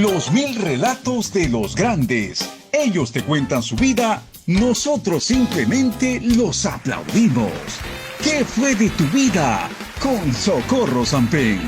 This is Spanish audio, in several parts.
Los 1000 relatos de los grandes. Ellos te cuentan su vida, nosotros simplemente los aplaudimos. ¿Qué fue de tu vida? Con Socorro Sampen.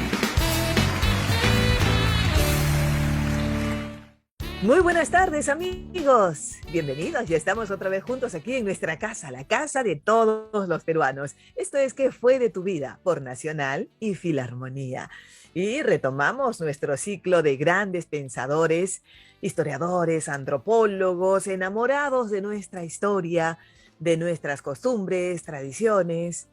Muy buenas tardes, amigos. Bienvenidos, ya estamos otra vez juntos aquí en nuestra casa, la casa de todos los peruanos. Esto es ¿Qué fue de tu vida? Por Nacional y Filarmonía. Y retomamos nuestro ciclo de grandes pensadores, historiadores, antropólogos, enamorados de nuestra historia, de nuestras costumbres, tradiciones,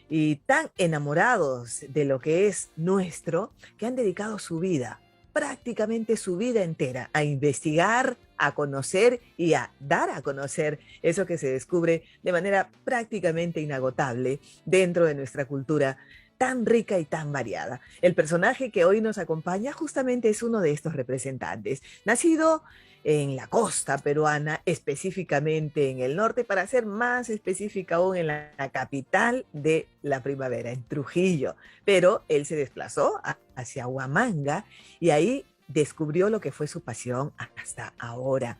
y tan enamorados de lo que es nuestro, que han dedicado su vida, prácticamente su vida entera, a investigar, a conocer y a dar a conocer eso que se descubre de manera prácticamente inagotable dentro de nuestra cultura tan rica y tan variada. El personaje que hoy nos acompaña justamente es uno de estos representantes, nacido en la costa peruana, específicamente en el norte, para ser más específica aún en la capital de la primavera, en Trujillo. Pero él se desplazó hacia Huamanga y ahí descubrió lo que fue su pasión hasta ahora.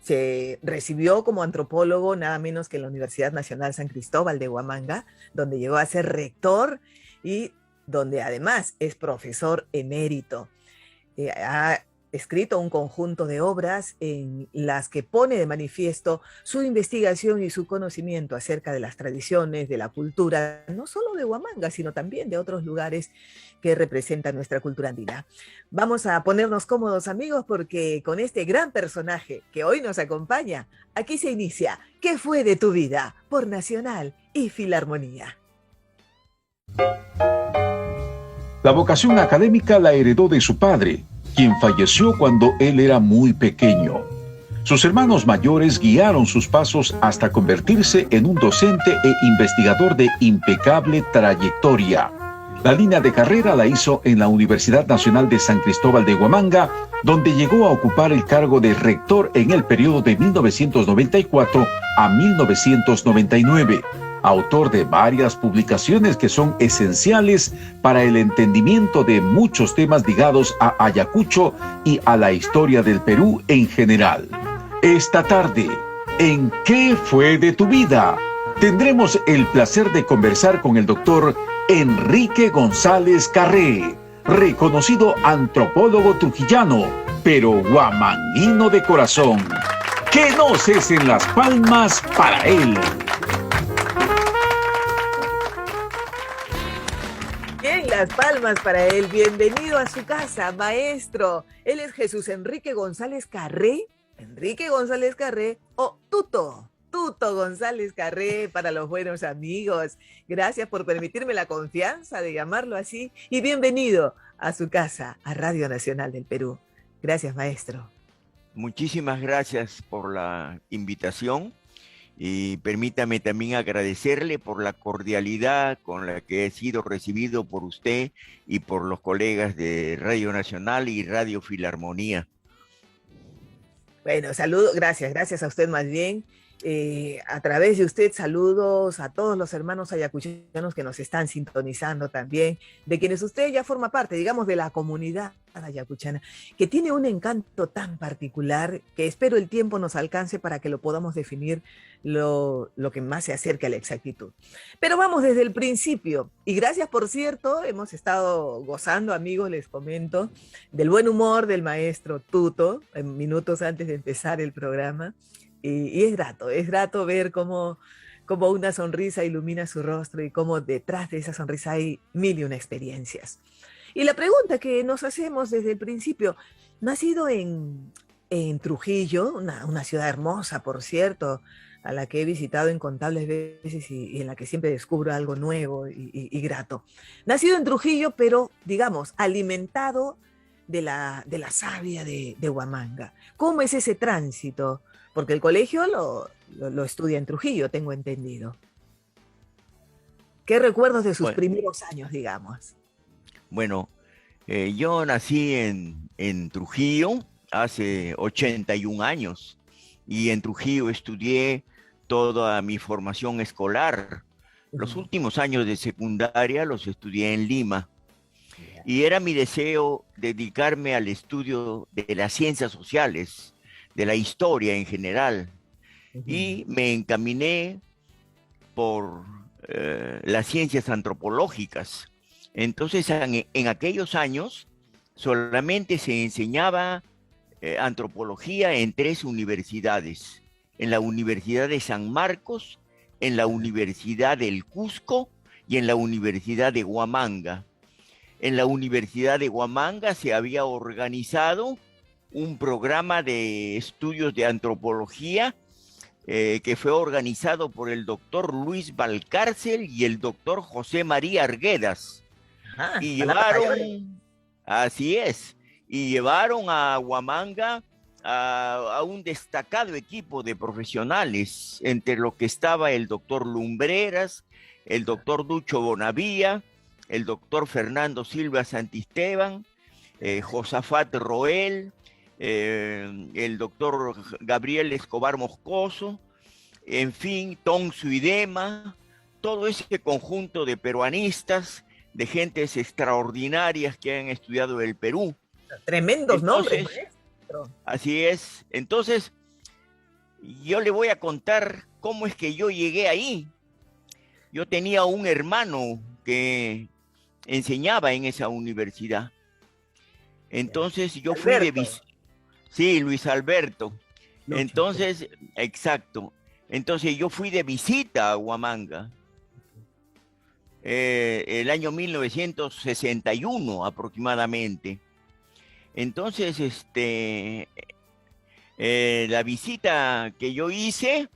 Se recibió como antropólogo nada menos que en la Universidad Nacional San Cristóbal de Huamanga, donde llegó a ser rector y donde además es profesor emérito. Ha escrito un conjunto de obras en las que pone de manifiesto su investigación y su conocimiento acerca de las tradiciones, de la cultura, no solo de Huamanga, sino también de otros lugares que representan nuestra cultura andina. Vamos a ponernos cómodos, amigos, porque con este gran personaje que hoy nos acompaña, aquí se inicia ¿Qué fue de tu vida? Por Nacional y Filarmonía. La vocación académica la heredó de su padre, quien falleció cuando él era muy pequeño. Sus hermanos mayores guiaron sus pasos hasta convertirse en un docente e investigador de impecable trayectoria. La línea de carrera la hizo en la Universidad Nacional de San Cristóbal de Huamanga, donde llegó a ocupar el cargo de rector en el periodo de 1994 a 1999. Autor de varias publicaciones que son esenciales para el entendimiento de muchos temas ligados a Ayacucho y a la historia del Perú en general. Esta tarde, en ¿Qué fue de tu vida? Tendremos el placer de conversar con el doctor Enrique González Carré, reconocido antropólogo trujillano, pero huamanguino de corazón. Que no cesen las palmas para él. Bien, las palmas para él. Bienvenido a su casa, maestro. Él es Jesús Enrique González Carré. Enrique González Carré o Tuto. Tuto González Carré para los buenos amigos. Gracias por permitirme la confianza de llamarlo así. Y bienvenido a su casa, a Radio Nacional del Perú. Gracias, maestro. Muchísimas gracias por la invitación. Y permítame también agradecerle por la cordialidad con la que he sido recibido por usted y por los colegas de Radio Nacional y Radio Filarmonía. Bueno, saludo, gracias a usted más bien. A través de usted, saludos a todos los hermanos ayacuchanos que nos están sintonizando también, de quienes usted ya forma parte, digamos, de la comunidad ayacuchana, que tiene un encanto tan particular que espero el tiempo nos alcance para que lo podamos definir lo que más se acerque a la exactitud. Pero vamos desde el principio, y gracias, por cierto, hemos estado gozando, amigos, les comento, del buen humor del maestro Tuto, en minutos antes de empezar el programa. Y es grato ver cómo una sonrisa ilumina su rostro y cómo detrás de esa sonrisa hay mil y una experiencias. Y la pregunta que nos hacemos desde el principio, nacido en Trujillo, una ciudad hermosa, por cierto, a la que he visitado incontables veces y en la que siempre descubro algo nuevo y grato. Nacido en Trujillo, pero, digamos, alimentado de la savia de Huamanga. ¿Cómo es ese tránsito? Porque el colegio lo estudia en Trujillo, tengo entendido. ¿Qué recuerdos de sus primeros años, digamos? Bueno, yo nací en Trujillo hace 81 años y en Trujillo estudié toda mi formación escolar. Los últimos años de secundaria los estudié en Lima. Ya. Y era mi deseo dedicarme al estudio de las ciencias sociales, de la historia en general. Ujú. Y me encaminé por las ciencias antropológicas. Entonces, en aquellos años solamente se enseñaba antropología en 3 universidades: en la Universidad de San Marcos, en la Universidad del Cusco y en la Universidad de Huamanga. En la Universidad de Huamanga se había organizado un programa de estudios de antropología que fue organizado por el doctor Luis Valcárcel y el doctor José María Arguedas. Ajá, Y palabras mayores. así es, y llevaron a Huamanga a un destacado equipo de profesionales, entre lo que estaba el doctor Lumbreras, el doctor Ducho Bonavía, el doctor Fernando Silva Santisteban, Josafat Roel, el doctor Gabriel Escobar Moscoso, en fin, Tom Suidema, todo ese conjunto de peruanistas, de gentes extraordinarias que han estudiado el Perú. Tremendos nombres, Entonces, maestro. así es. Entonces, yo le voy a contar cómo es que yo llegué ahí. Yo tenía un hermano que enseñaba en esa universidad. Ya. Entonces yo fui de Alberto. visita. Sí, Luis Alberto. Lucho, sí. Entonces, exacto. Entonces yo fui de visita a Huamanga el año 1961 aproximadamente. Entonces, la visita que yo hice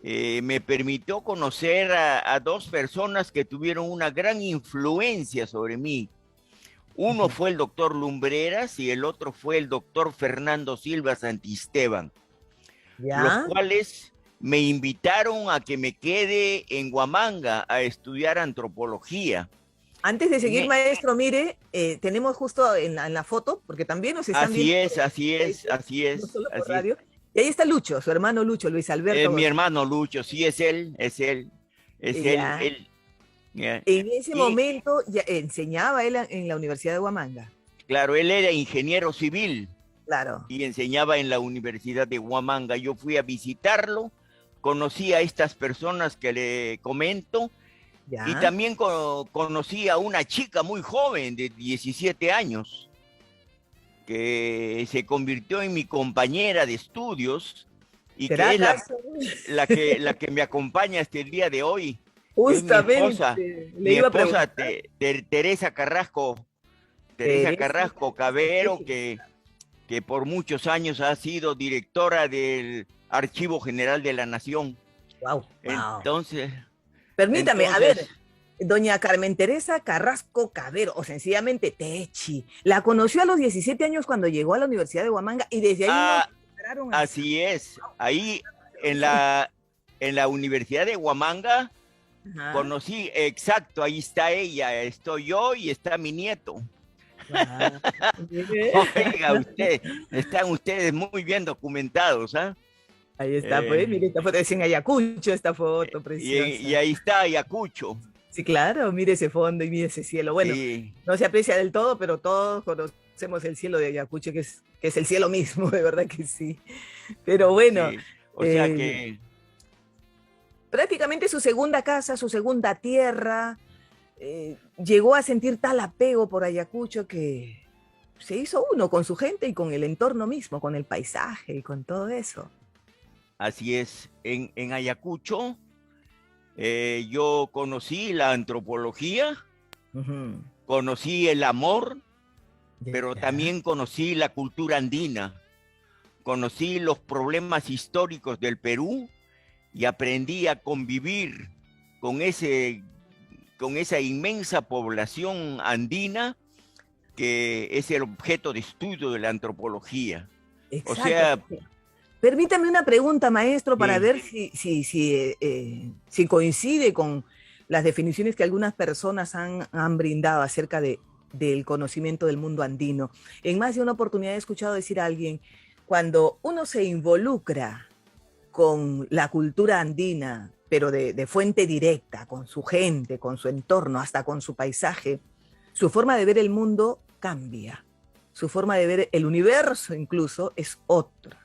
me permitió conocer a 2 personas que tuvieron una gran influencia sobre mí. Uno Ujú. fue el doctor Lumbreras y el otro fue el doctor Fernando Silva Santisteban, los Ya. cuales me invitaron a que me quede en Huamanga a estudiar antropología. Antes de En seguir, e- maestro, mire, tenemos justo en la foto, porque también nos están Así viendo es, por así es, Facebook, así no es, solo por así es. radio. Y ahí está Lucho, su hermano Lucho, Luis Alberto Mi González. hermano Lucho, sí es él, es él, es él, Ya. él. Ya. En ese Y momento ya enseñaba él en la Universidad de Huamanga. claro, él era ingeniero civil Claro. y enseñaba en la Universidad de Huamanga. Yo fui a visitarlo, conocí a estas personas que le comento y Ya. también conocí a una chica muy joven de 17 años que se convirtió en mi compañera de estudios y ¿Será que es acaso? la que me acompaña hasta el día de hoy, que es Justamente, le mi iba a esposa preguntar. Teresa Teresa, Carrasco qué Cabero, feliz. que por muchos años ha sido directora del Archivo General de la Nación. Wow, wow. Entonces, Permítame, a entonces, ver, doña Carmen Teresa Carrasco Cabero, o sencillamente Techi, la conoció a los 17 años cuando llegó a la Universidad de Huamanga y desde ahí no ah, pararon a así es. Ahí en saber. la Universidad de Huamanga Ajá. conocí, exacto, ahí está ella, estoy yo y está mi nieto. Wow. Oiga, están ustedes muy bien documentados, ¿ah? Ahí está, pues, Eh, mire, esta foto es en Ayacucho, esta foto y preciosa. ahí está Ayacucho. Sí, claro, mire ese fondo y mire ese cielo. Bueno, Sí, no se aprecia del todo, pero todos conocemos el cielo de Ayacucho, que es el cielo mismo, de verdad que sí. Pero bueno, sí. O sea eh, que prácticamente su segunda casa, su segunda tierra, llegó a sentir tal apego por Ayacucho que se hizo uno con su gente y con el entorno mismo, con el paisaje y con todo eso. así es. En Ayacucho yo conocí la antropología, Ujú. conocí el amor, pero Ya. también conocí la cultura andina, conocí los problemas históricos del Perú y aprendí a convivir con con esa inmensa población andina que es el objeto de estudio de la antropología. O Exacto. sea, Permítame una pregunta, maestro, para sí, ver si coincide con las definiciones que algunas personas han brindado acerca del conocimiento del mundo andino. En más de una oportunidad he escuchado decir a alguien, cuando uno se involucra con la cultura andina, pero de fuente directa, con su gente, con su entorno, hasta con su paisaje, su forma de ver el mundo cambia. Su forma de ver el universo incluso es otra.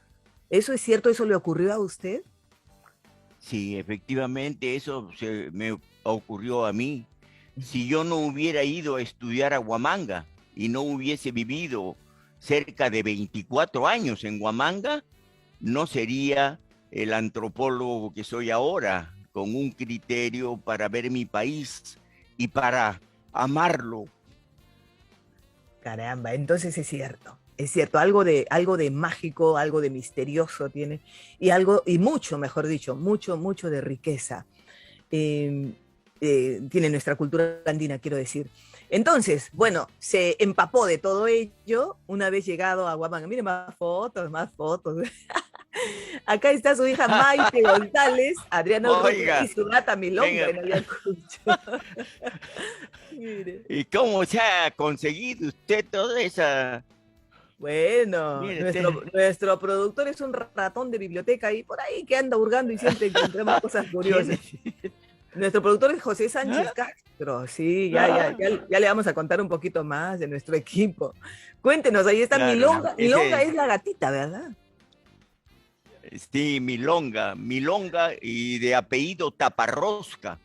¿Eso es cierto? ¿Eso le ocurrió a usted? Sí, efectivamente, eso se me ocurrió a mí. Si yo no hubiera ido a estudiar a Huamanga y no hubiese vivido cerca de 24 años en Huamanga, no sería el antropólogo que soy ahora, con un criterio para ver mi país y para amarlo. Caramba, entonces es cierto, algo de mágico, algo de misterioso tiene, y mucho, mejor dicho, mucho de riqueza eh, tiene nuestra cultura andina, quiero decir. Entonces, bueno, se empapó de todo ello una vez llegado a Huamanga. Mire, más fotos, más fotos. Acá está su hija Maite González, Adriana Urrutia y Oiga, su gata Milonga venga, en Ayacucho. Mire. ¿y cómo se ha conseguido usted toda esa? Bueno, Mire usted, nuestro productor es un ratón de biblioteca y por ahí que anda hurgando y siempre encontramos cosas ¿quién curiosas. es? Nuestro productor es José Sánchez ¿Ah? Castro. Sí, Ah, ya le vamos a contar un poquito más de nuestro equipo. Cuéntenos, ahí está claro, Milonga. Milonga ese, es la gatita, ¿verdad? sí, Milonga y de apellido Taparrosca.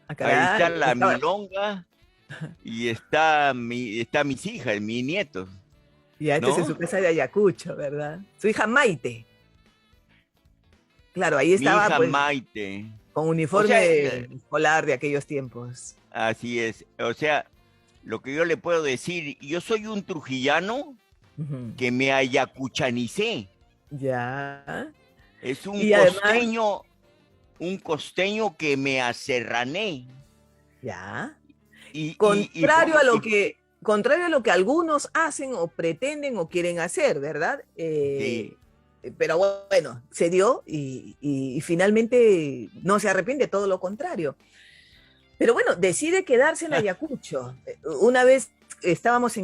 Ah, Ahí está caray. la Milonga y está mis hijas, mis nietos, Ya, este es en su ¿no? casa de Ayacucho, ¿verdad? Su hija Maite. Claro, ahí Mi estaba hija pues Maite. con O sea, uniforme escolar de aquellos tiempos. así es. O sea, lo que yo le puedo decir, yo soy un trujillano Ujú. que me ayacuchanicé. Ya. Es Y además, un costeño que me aserrané. ya. Y por, Contrario a lo que algunos hacen o pretenden o quieren hacer, ¿verdad? sí, Pero bueno, se dio y finalmente no se arrepiente, todo lo contrario. Pero bueno, decide quedarse en Ayacucho. Una vez estábamos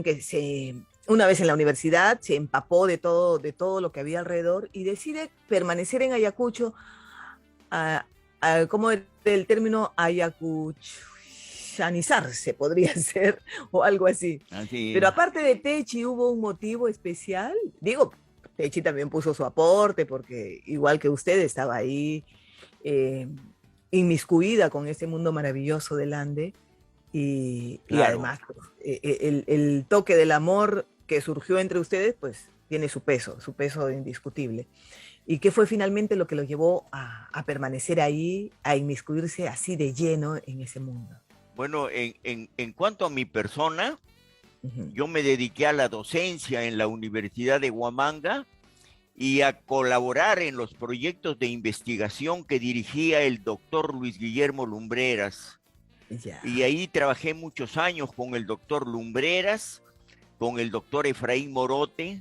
una vez en la universidad, se empapó de todo lo que había alrededor y decide permanecer en Ayacucho. a, ¿Cómo era el término? Ayacuchanizarse, podría ser, o algo así. Pero así. aparte de Techi, ¿hubo un motivo especial? Digo, Techi también puso su aporte, porque igual que usted estaba ahí eh, inmiscuida con ese mundo maravilloso del Ande, y Claro. además pues, el toque del amor que surgió entre ustedes, pues tiene su peso indiscutible. ¿Y qué fue finalmente lo que lo llevó a permanecer ahí, a inmiscuirse así de lleno en ese mundo? Bueno, en cuanto a mi persona, Ujú. yo me dediqué a la docencia en la Universidad de Huamanga y a colaborar en los proyectos de investigación que dirigía el doctor Luis Guillermo Lumbreras. Y Ya, ahí trabajé muchos años con el doctor Lumbreras, con el doctor Efraín Morote,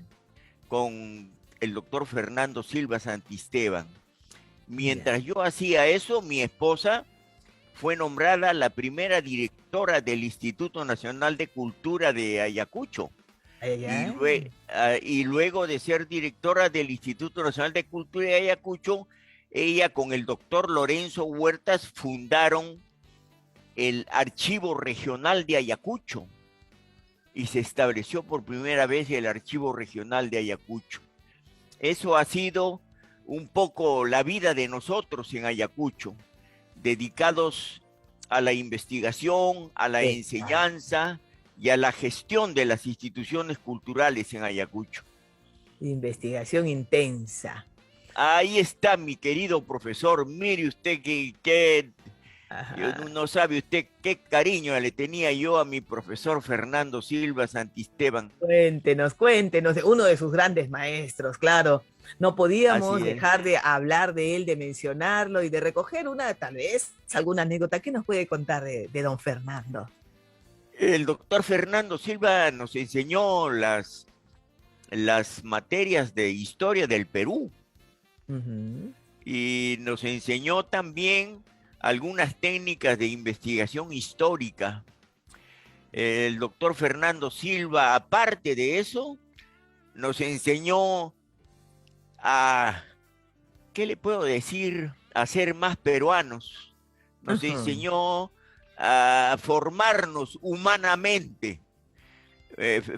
con el doctor Fernando Silva Santisteban. ya. Mientras yo hacía eso, mi esposa fue nombrada la primera directora del Instituto Nacional de Cultura de Ayacucho. Ay, Y, ay, y luego de ser directora del Instituto Nacional de Cultura de Ayacucho, ella con el doctor Lorenzo Huertas fundaron el Archivo Regional de Ayacucho y se estableció por primera vez el Archivo Regional de Ayacucho. Eso ha sido un poco la vida de nosotros en Ayacucho, dedicados a la investigación, a la esa enseñanza y a la gestión de las instituciones culturales en Ayacucho. investigación intensa. Ahí está mi querido profesor, mire usted Ajá. no sabe usted qué cariño le tenía yo a mi profesor Fernando Silva Santisteban. Cuéntenos, uno de sus grandes maestros, claro. No podíamos Así es. dejar de hablar de él, de mencionarlo y de recoger tal vez, alguna anécdota. ¿Qué nos puede contar de don Fernando? El doctor Fernando Silva nos enseñó las materias de historia del Perú Ujú. y nos enseñó también algunas técnicas de investigación histórica. El doctor Fernando Silva, aparte de eso, nos enseñó a, ¿qué le puedo decir? A ser más peruanos. Nos Ujú. enseñó a formarnos humanamente.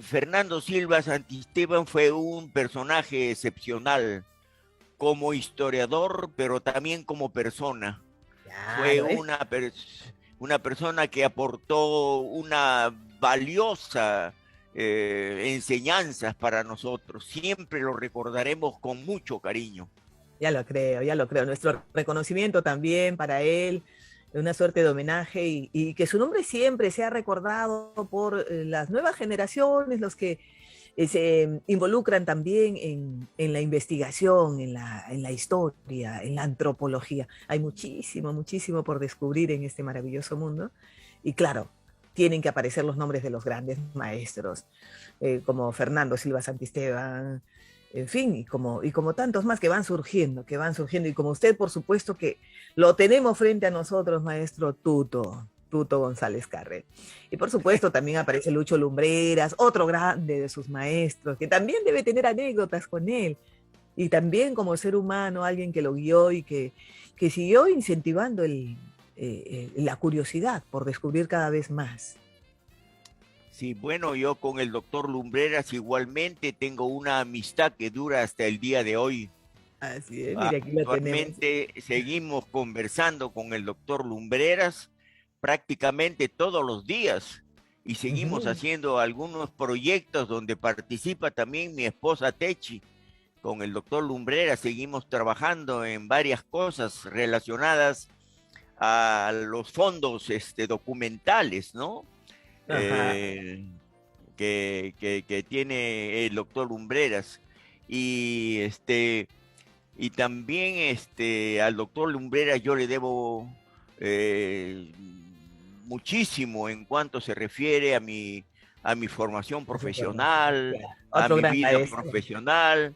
Fernando Silva Santisteban fue un personaje excepcional como historiador, pero también como persona. Fue Claro, es una persona que aportó una valiosa enseñanzas para nosotros. Siempre lo recordaremos con mucho cariño. Ya lo creo, ya lo creo. Nuestro reconocimiento también para él, una suerte de homenaje y que su nombre siempre sea recordado por las nuevas generaciones, los que se involucran también en la investigación, en la historia, en la antropología. Hay muchísimo, muchísimo por descubrir en este maravilloso mundo. Y claro, tienen que aparecer los nombres de los grandes maestros, como Fernando Silva Santisteban, en fin, y como tantos más que van surgiendo, y como usted, por supuesto, que lo tenemos frente a nosotros, maestro Tuto González Carre. Y por supuesto también aparece Lucho Lumbreras, otro grande de sus maestros, que también debe tener anécdotas con él, y también como ser humano, alguien que lo guió y que siguió incentivando la curiosidad por descubrir cada vez más. Sí, bueno, yo con el doctor Lumbreras igualmente tengo una amistad que dura hasta el día de hoy. Así es, mire, aquí lo tenemos. Actualmente seguimos conversando con el doctor Lumbreras prácticamente todos los días y seguimos Ujú. haciendo algunos proyectos donde participa también mi esposa Techi. Con el doctor Lumbreras seguimos trabajando en varias cosas relacionadas a los fondos documentales, ¿no? Ajá. Eh, que tiene el doctor Lumbreras. Y y también al doctor Lumbreras yo le debo eh, muchísimo en cuanto se refiere a mi formación Por su formación, profesional, claro. a Otro mi gran vida maestro. profesional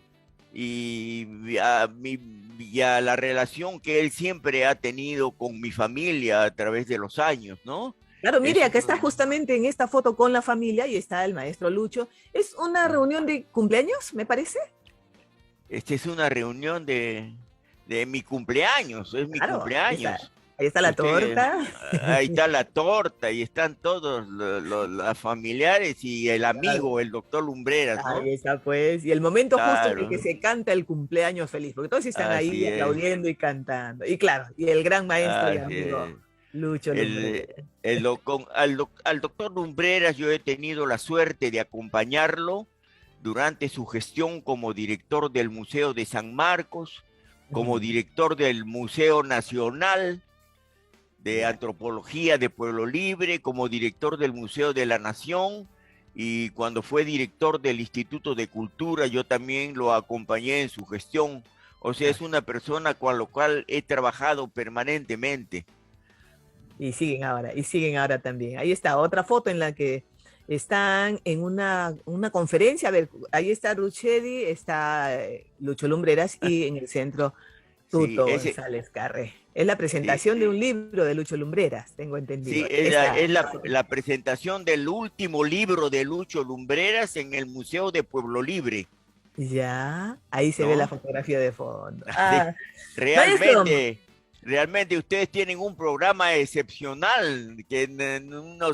y a la relación que él siempre ha tenido con mi familia a través de los años, ¿no? Claro, mire, Es acá está uno, justamente en esta foto con la familia y está el maestro Lucho. Es una reunión de cumpleaños, me parece. esta es una reunión de mi cumpleaños, es mi Claro, cumpleaños. ahí está la Usted, torta. ahí está la torta y están todos los familiares y el Claro, amigo, el doctor Lumbreras, ¿no? ahí está pues. Y el momento justo en el que Claro, se canta el cumpleaños feliz, porque todos están ahí así es, aplaudiendo y cantando. Y claro, y el gran maestro y así amigo es. Lucho Lumbre. El, al doctor Lumbreras yo he tenido la suerte de acompañarlo durante su gestión como director del Museo de San Marcos, como Ujú. director del Museo Nacional de Ya. Antropología de Pueblo Libre, como director del Museo de la Nación, y cuando fue director del Instituto de Cultura, yo también lo acompañé en su gestión. O sea, Ah, es una persona con la cual he trabajado permanentemente. y siguen ahora también. Ahí está otra foto en la que están en una conferencia. A ver, ahí está Ruchedi, está Lucho Lumbreras y en el centro Sí, Tuto González Carre. Es la sí, presentación de un libro de Lucho Lumbreras, tengo sí, entendido. es Esta, la presentación del último libro de Lucho Lumbreras en el Museo de Pueblo Libre, ya, ahí se ve la ¿no? fotografía de fondo. Sí, Ah, maestro, realmente, realmente ustedes tienen un programa excepcional, que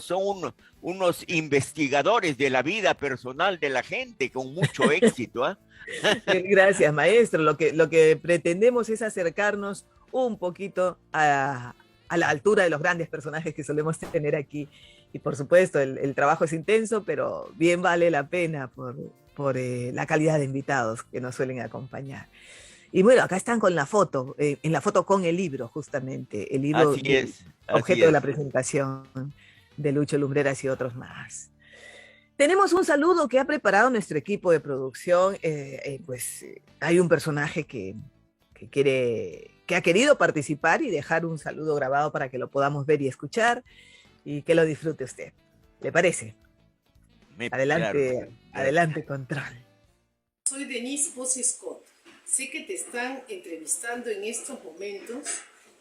son unos investigadores de la vida personal de la gente con mucho éxito, ¿ah? gracias, maestro. Lo que pretendemos es acercarnos un poquito a la altura de los grandes personajes que solemos tener aquí. Y por supuesto, el trabajo es intenso, pero bien vale la pena por la calidad de invitados que nos suelen acompañar. Y bueno, acá están con la foto, en la foto con el libro, justamente, el libro Así del es, así objeto de la es. presentación de Lucho Lumbreras y otros más. Tenemos un saludo que ha preparado nuestro equipo de producción. Hay un personaje que ha querido participar y dejar un saludo grabado para que lo podamos ver y escuchar y que lo disfrute usted. ¿Le parece? Claro, Adelante, gracias. adelante, control. Soy Denise Posey Scott. Sé que te están entrevistando en estos momentos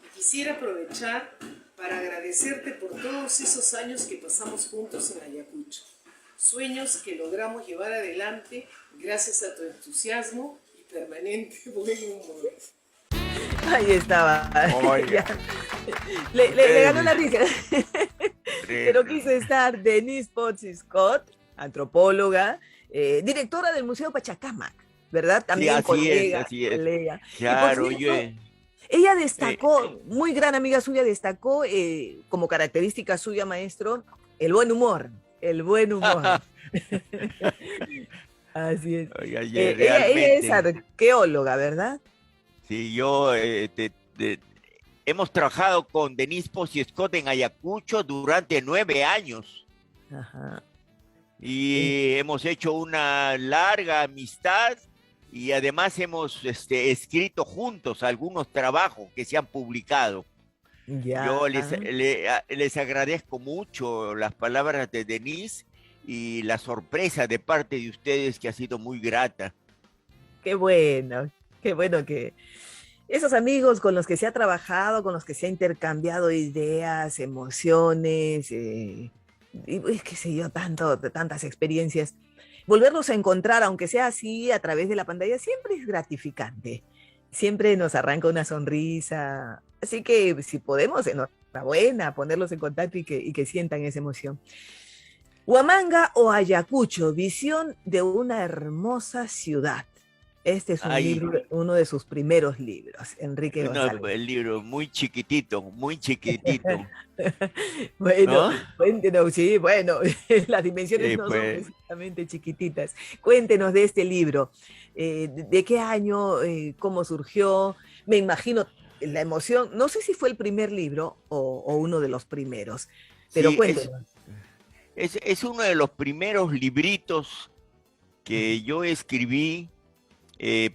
y quisiera aprovechar para agradecerte por todos esos años que pasamos juntos en Ayacucho. Sueños que logramos llevar adelante gracias a tu entusiasmo y permanente buen humor. Ahí estaba. Oiga. Ya. Le ganó la Ustedes, risa. Pero quiso estar Denise Potts Scott, antropóloga, directora del Museo Pachacamac, ¿verdad? sí, También colega, así es. colega. Y por Claro, cierto, ella destacó, eh, muy gran amiga suya, destacó como característica suya, maestro, el buen humor, el buen humor. Así es. oiga, Ella es realmente, arqueóloga, ¿verdad? sí, yo hemos trabajado con Denise Posey Scott en Ayacucho durante 9 años Ajá. Y- y hemos hecho una larga amistad y además hemos escrito juntos algunos trabajos que se han publicado. Ya. Yo les agradezco mucho las palabras de Denise y la sorpresa de parte de ustedes que ha sido muy grata. Qué bueno que esos amigos con los que se ha trabajado, con los que se ha intercambiado ideas, emociones, y qué sé yo, tantas experiencias, volverlos a encontrar, aunque sea así a través de la pantalla, siempre es gratificante. Siempre nos arranca una sonrisa. Así que si podemos, enhorabuena, ponerlos en contacto y que sientan esa emoción. Huamanga o Ayacucho, visión de una hermosa ciudad. Este es un Hay libro, uno de sus primeros libros, Enrique González. el libro muy chiquitito, Bueno, ¿no? cuéntenos, sí, bueno, las dimensiones no son Pues precisamente chiquititas. Cuéntenos de este libro. ¿De qué año? ¿Cómo surgió? Me imagino la emoción. No sé si fue el primer libro o uno de los primeros, pero sí, cuéntenos. es uno de los primeros libritos Ujú. que yo escribí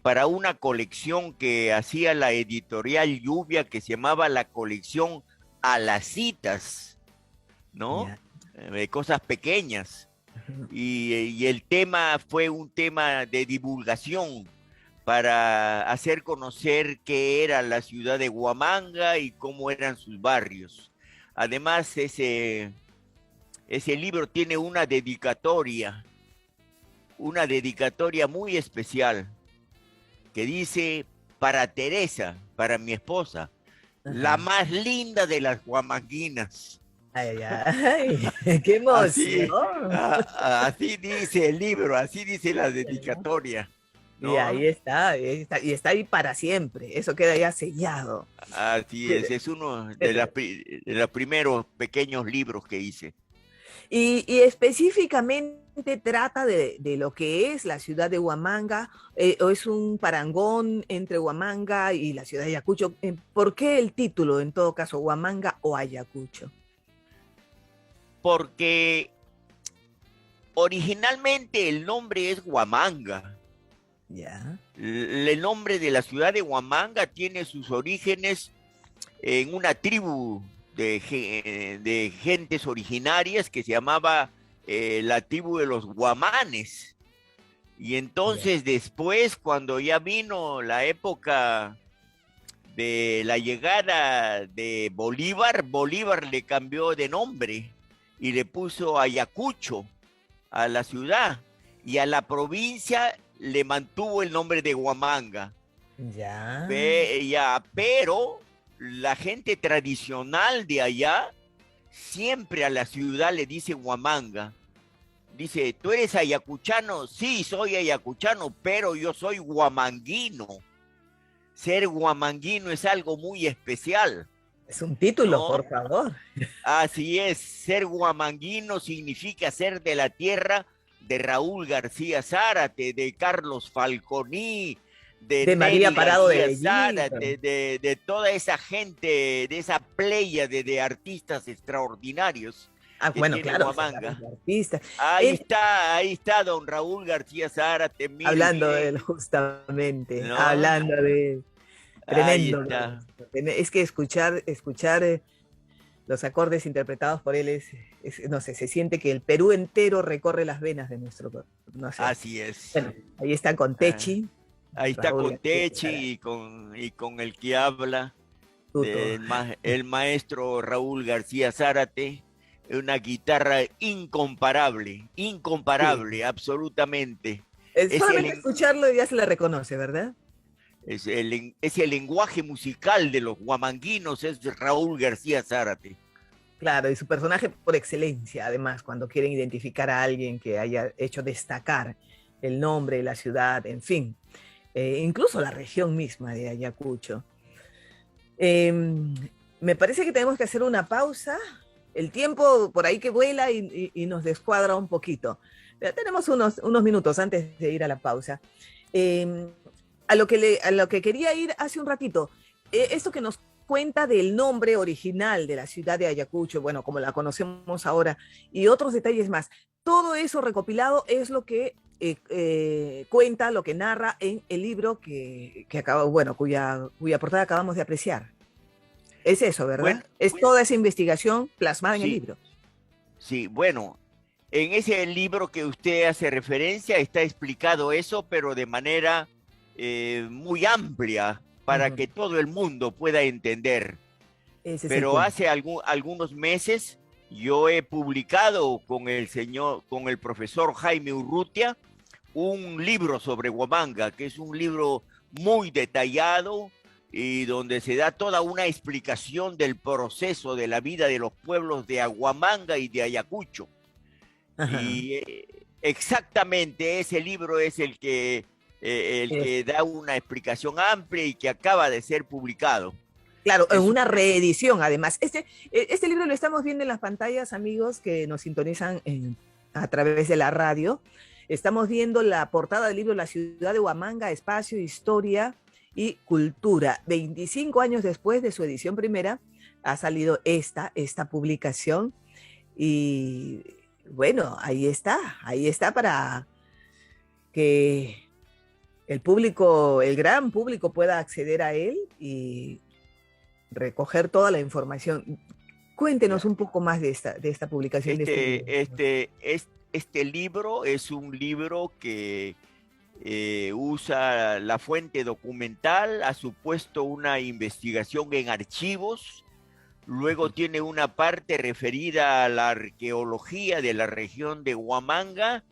para una colección que hacía la editorial Lluvia que se llamaba la colección A las Citas, ¿no? Ya. De cosas pequeñas. Ujú. Y el tema fue un tema de divulgación para hacer conocer qué era la ciudad de Huamanga y cómo eran sus barrios. Además, ese libro tiene una dedicatoria muy especial que dice para Teresa, para mi esposa, la Ajá. más linda de las huamanguinas. Ay, ay, ay, qué Así, emoción. así dice el libro, así dice la dedicatoria, Y ¿no? y está ahí para siempre. Eso queda ya sellado. Así es uno de, Pero- de los primeros pequeños libros que hice. y específicamente trata de lo que es la ciudad de Huamanga, o es un parangón entre Huamanga y la ciudad de Ayacucho. ¿Por qué el título, en todo caso, Huamanga o Ayacucho? Porque originalmente el nombre es Huamanga. Ya, El nombre de la ciudad de Huamanga tiene sus orígenes en una tribu de gentes originarias que se llamaba la tribu de los guamanes. Y ya, entonces después, cuando ya vino la época de la llegada de Bolívar, Bolívar le cambió de nombre y le puso Ayacucho a la ciudad y a la provincia le mantuvo el nombre de Huamanga. ya, Pero la gente tradicional de allá siempre a la ciudad le dice Huamanga. Dice, ¿tú eres ayacuchano? Sí, soy ayacuchano, pero yo soy huamanguino. Ser huamanguino es algo muy especial, es un título, ¿no? por favor. Así es, ser huamanguino significa ser de la tierra de Raúl García Zárate, de Carlos Falconi, de De María Neri Parado de García Bellido. Zárate, de toda esa gente, de esa playa de artistas extraordinarios Ah, que bueno, tiene claro, se habla Huamanga. de artistas. Ahí En- está, ahí está don Raúl García Zárate, mire Hablando de bien, él, justamente, ¿no? hablando de él. Ahí Tremendo. está. Es que escuchar los acordes interpretados por él no sé, se siente que el Perú entero recorre las venas de nuestro cuerpo. No sé. Así es. Bueno, ahí está con Ah, Techi, ahí está Raúl con García Techi y con el que habla, Tuto. el maestro Raúl García Zárate, una guitarra incomparable, Sí. incomparable, absolutamente. Es el, Solamente escucharlo ya se la reconoce, ¿verdad? Es el lenguaje musical de los huamanguinos, es Raúl García Zárate. Claro, y su personaje por excelencia, además, cuando quieren identificar a alguien que haya hecho destacar el nombre, la ciudad, en fin, incluso la región misma de Ayacucho. Eh, Me parece que tenemos que hacer una pausa. El tiempo por ahí que vuela y nos descuadra un poquito. Pero tenemos unos minutos antes de ir a la pausa. Eh, a lo que quería ir hace un ratito, esto que nos cuenta del nombre original de la ciudad de Ayacucho, bueno, como la conocemos ahora, y otros detalles más. Todo eso recopilado es lo que cuenta, lo que narra en el libro que acaba, bueno, cuya portada acabamos de apreciar. Es eso, ¿verdad? Bueno, Es toda esa investigación plasmada en el sí, libro. sí, bueno, en ese libro que usted hace referencia está explicado eso, pero de manera muy amplia para Ujú. que todo el mundo pueda entender. Ese es el Pero punto. hace algunos meses yo he publicado con el profesor Jaime Urrutia, un libro sobre Huamanga, que es un libro muy detallado y donde se da toda una explicación del proceso de la vida de los pueblos de Aguamanga y de Ayacucho. Ajá. Y exactamente ese libro es el Es- que da una explicación amplia y que acaba de ser publicado. claro, en Es una un, reedición, además. Este libro lo estamos viendo en las pantallas, amigos, que nos sintonizan a través de la radio. Estamos viendo la portada del libro La ciudad de Huamanga, espacio, historia y cultura. 25 años después de su edición primera, ha salido esta publicación. Y bueno, ahí está para que el público, el gran público pueda acceder a él y recoger toda la información. Cuéntenos un poco más de esta publicación de este libro. este libro es un libro que usa la fuente documental, ha supuesto una investigación en archivos, luego tiene una parte referida a la arqueología de la región de Huamanga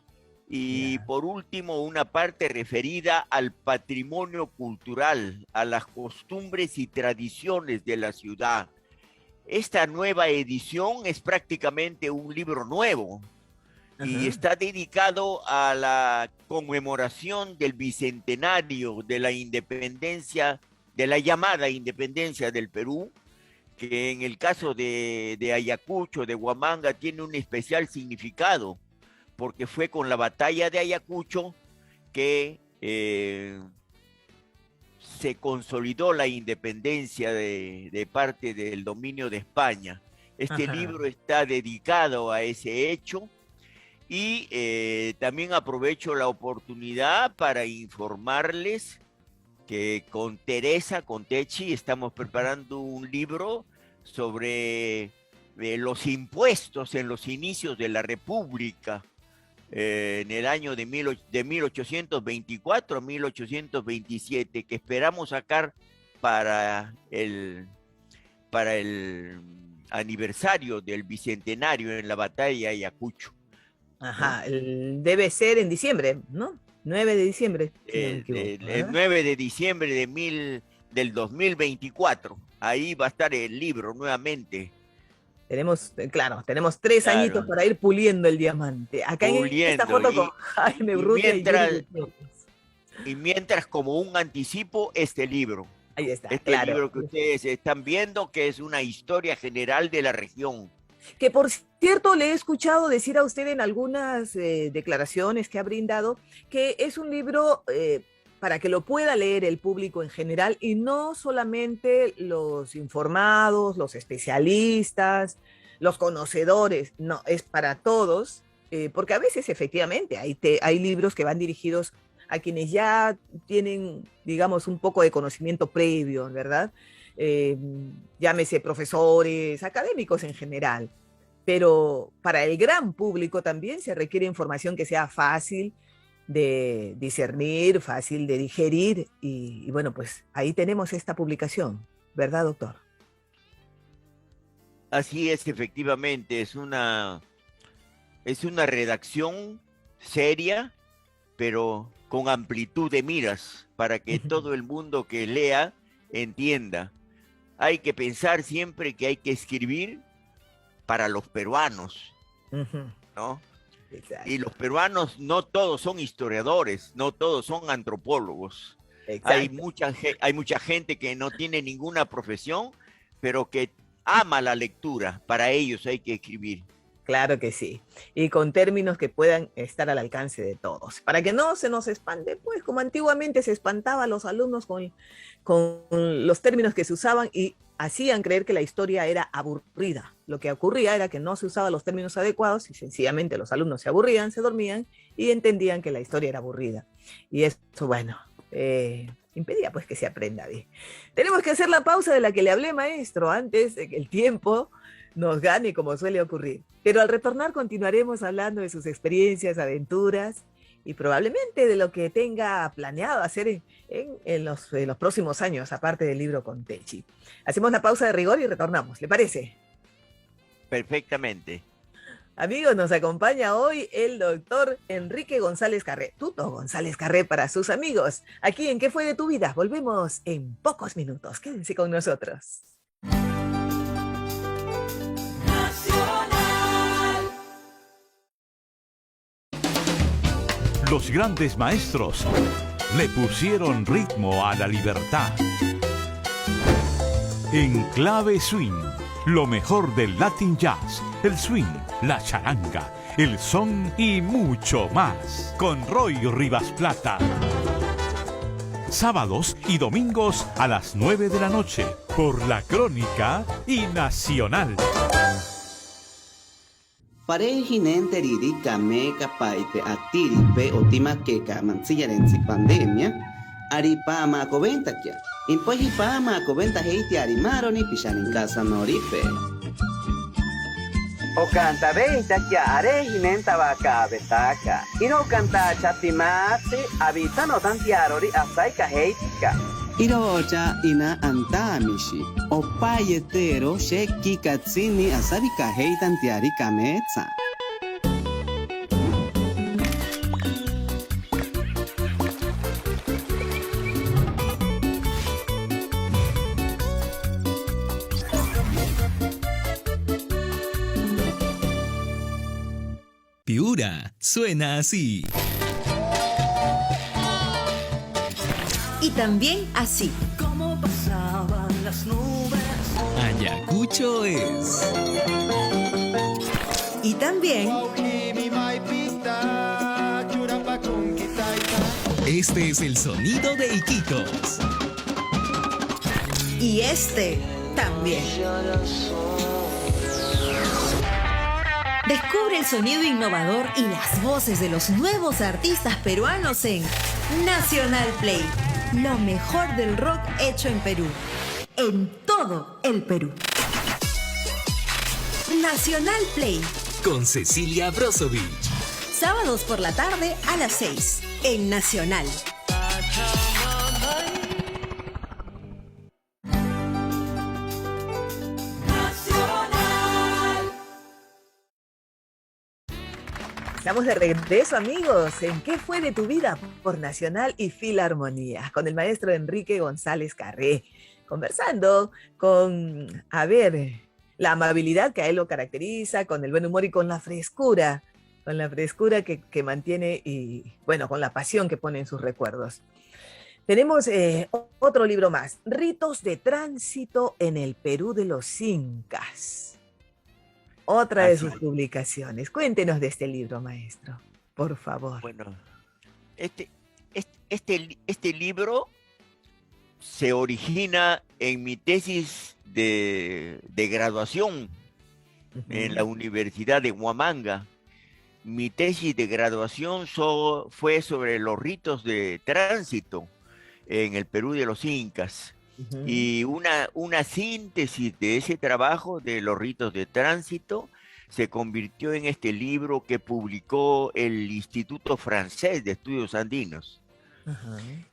y Ya. por último una parte referida al patrimonio cultural, a las costumbres y tradiciones de la ciudad. Esta nueva edición es prácticamente un libro nuevo y Ajá. está dedicado a la conmemoración del bicentenario de la independencia, de la llamada independencia del Perú, que en el caso de Ayacucho, de Huamanga, tiene un especial significado, porque fue con la batalla de Ayacucho que se consolidó la independencia de parte del dominio de España. Este Ajá. libro está dedicado a ese hecho y también aprovecho la oportunidad para informarles que con Teresa, con Techi, estamos preparando un libro sobre los impuestos en los inicios de la República, en el año de 1824 a 1827, que esperamos sacar para para el aniversario del bicentenario en la batalla de Ayacucho, ¿no? Ajá. Debe ser en diciembre, ¿no? 9 de diciembre, si no me equivoco, El ¿verdad? 9 de diciembre del 2024. Ahí va a estar el libro nuevamente. Tenemos, claro, tenemos 3 añitos Claro, para ir puliendo el diamante. Acá en esta puliendo. foto con Jaime Y Urrutia y Yuri mientras, Gutiérrez. y mientras como un anticipo, este libro. Ahí está, Este claro. libro que ustedes están viendo, que es una historia general de la región. Que por cierto, le he escuchado decir a usted en algunas declaraciones que ha brindado que es un libro para que lo pueda leer el público en general y no solamente los informados, los especialistas, los conocedores, no, es para todos, porque a veces efectivamente hay libros que van dirigidos a quienes ya tienen, digamos, un poco de conocimiento previo, ¿verdad? Eh, Llámese profesores, académicos en general, pero para el gran público también se requiere información que sea fácil de discernir, fácil de digerir y bueno, pues ahí tenemos esta publicación, ¿verdad, doctor? Así es, efectivamente, es una redacción seria, pero con amplitud de miras para que Ujú. todo el mundo que lea entienda. Hay que pensar siempre que hay que escribir para los peruanos, Ujú. ¿no? Y Exacto, los peruanos no todos son historiadores, no todos son antropólogos. exacto. Hay mucha gente que no tiene ninguna profesión, pero que ama la lectura. Para ellos hay que escribir. Claro que sí. Y con términos que puedan estar al alcance de todos. Para que no se nos espante, pues como antiguamente se espantaba a los alumnos con los términos que se usaban y hacían creer que la historia era aburrida. Lo que ocurría era que no se usaban los términos adecuados y sencillamente los alumnos se aburrían, se dormían y entendían que la historia era aburrida. Y eso, bueno, impedía pues que se aprenda bien. Tenemos que hacer la pausa de la que le hablé, maestro, antes de que el tiempo nos gane como suele ocurrir. Pero al retornar continuaremos hablando de sus experiencias, aventuras y probablemente de lo que tenga planeado hacer en los próximos años, aparte del libro con Techi. Hacemos la pausa de rigor y retornamos, ¿le parece? Perfectamente. Amigos, nos acompaña hoy el doctor Enrique González Carré, Tuto González Carré para sus amigos. Aquí en ¿Qué fue de tu vida? Volvemos en pocos minutos. Quédense con nosotros. Los grandes maestros le pusieron ritmo a la libertad. En clave swing, lo mejor del Latin Jazz, el swing, la charanga, el son y mucho más. Con Roy Rivas Plata. Sábados y domingos a las 9 de la noche por La Crónica y Nacional. Parehinen teridi kame kapaite atiri pe otima keka mansiyarensi pandemia aripa ama coventa kia impoji pa ama coventa heiti arimaro ni pishanin casa noripe o canta veita kia arehinen tabaka betaka ino canta chatimasi habitano tantiarori asaika heitika Irocha ina antamishi opayetero sheki katsini asabika heitan tiari kametsa. Piura suena así. Y también así. Como pasaban las nubes. Ayacucho es. Y también. Este es el sonido de Iquitos. Y este también. Descubre el sonido innovador y las voces de los nuevos artistas peruanos en Nacional Play. Lo mejor del rock hecho en Perú. En todo el Perú. Nacional Play. Con Cecilia Brozovic. Sábados por la tarde a las 6. En Nacional. Estamos de regreso, amigos, en ¿Qué fue de tu vida? Por Nacional y Filarmonía, con el maestro Enrique González Carré, conversando con, la amabilidad que a él lo caracteriza, con el buen humor y con la frescura que mantiene y, bueno, con la pasión que pone en sus recuerdos. Tenemos otro libro más, Ritos de Tránsito en el Perú de los Incas. Otra de sus publicaciones. Cuéntenos de este libro, maestro, por favor. Bueno, este libro se origina en mi tesis de graduación en la Universidad de Huamanga. Mi tesis de graduación fue sobre los ritos de tránsito en el Perú de los Incas. Y una síntesis de ese trabajo de los ritos de tránsito se convirtió en este libro que publicó el Instituto Francés de Estudios Andinos.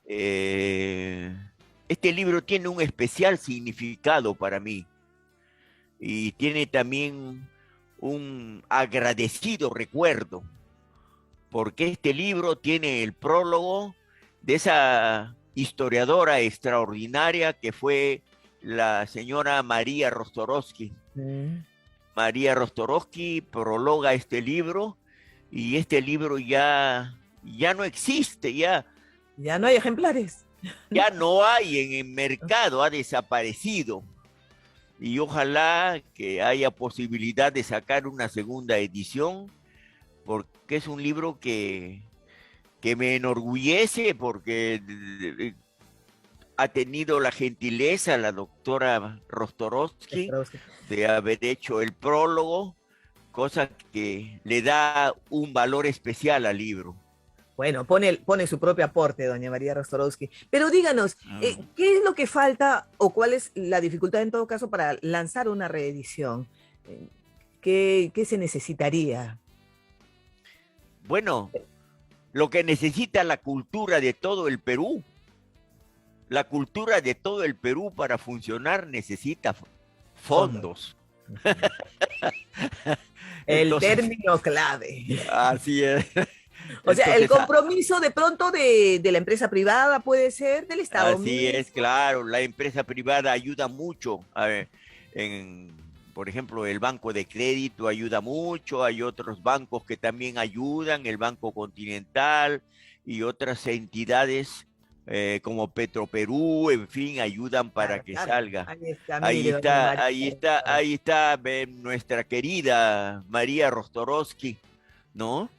Este libro tiene un especial significado para mí y tiene también un agradecido recuerdo, porque este libro tiene el prólogo de esa historiadora extraordinaria que fue la señora María Rostorovsky. María Rostorovsky prologa este libro y este libro ya no existe, Ya no hay ejemplares. ya no hay en el mercado, ha desaparecido. Y ojalá que haya posibilidad de sacar una segunda edición, porque es un libro que me enorgullece, porque ha tenido la gentileza la doctora Rostorovsky de haber hecho el prólogo, cosa que le da un valor especial al libro. Bueno, pone su propio aporte, doña María Rostorovsky. Pero díganos, ¿qué es lo que falta o cuál es la dificultad en todo caso para lanzar una reedición? ¿Qué se necesitaría? Bueno, lo que necesita la cultura de todo el Perú. La cultura de todo el Perú para funcionar necesita fondos. Entonces, término clave. Así es. O sea, el compromiso de pronto de la empresa privada puede ser del Estado. Así es, claro. La empresa privada ayuda mucho. Por ejemplo, el Banco de Crédito ayuda mucho. Hay otros bancos que también ayudan, el Banco Continental y otras entidades como Petroperú, en fin, ayudan para que salga. Ahí está nuestra querida María Rostorovsky, ¿no?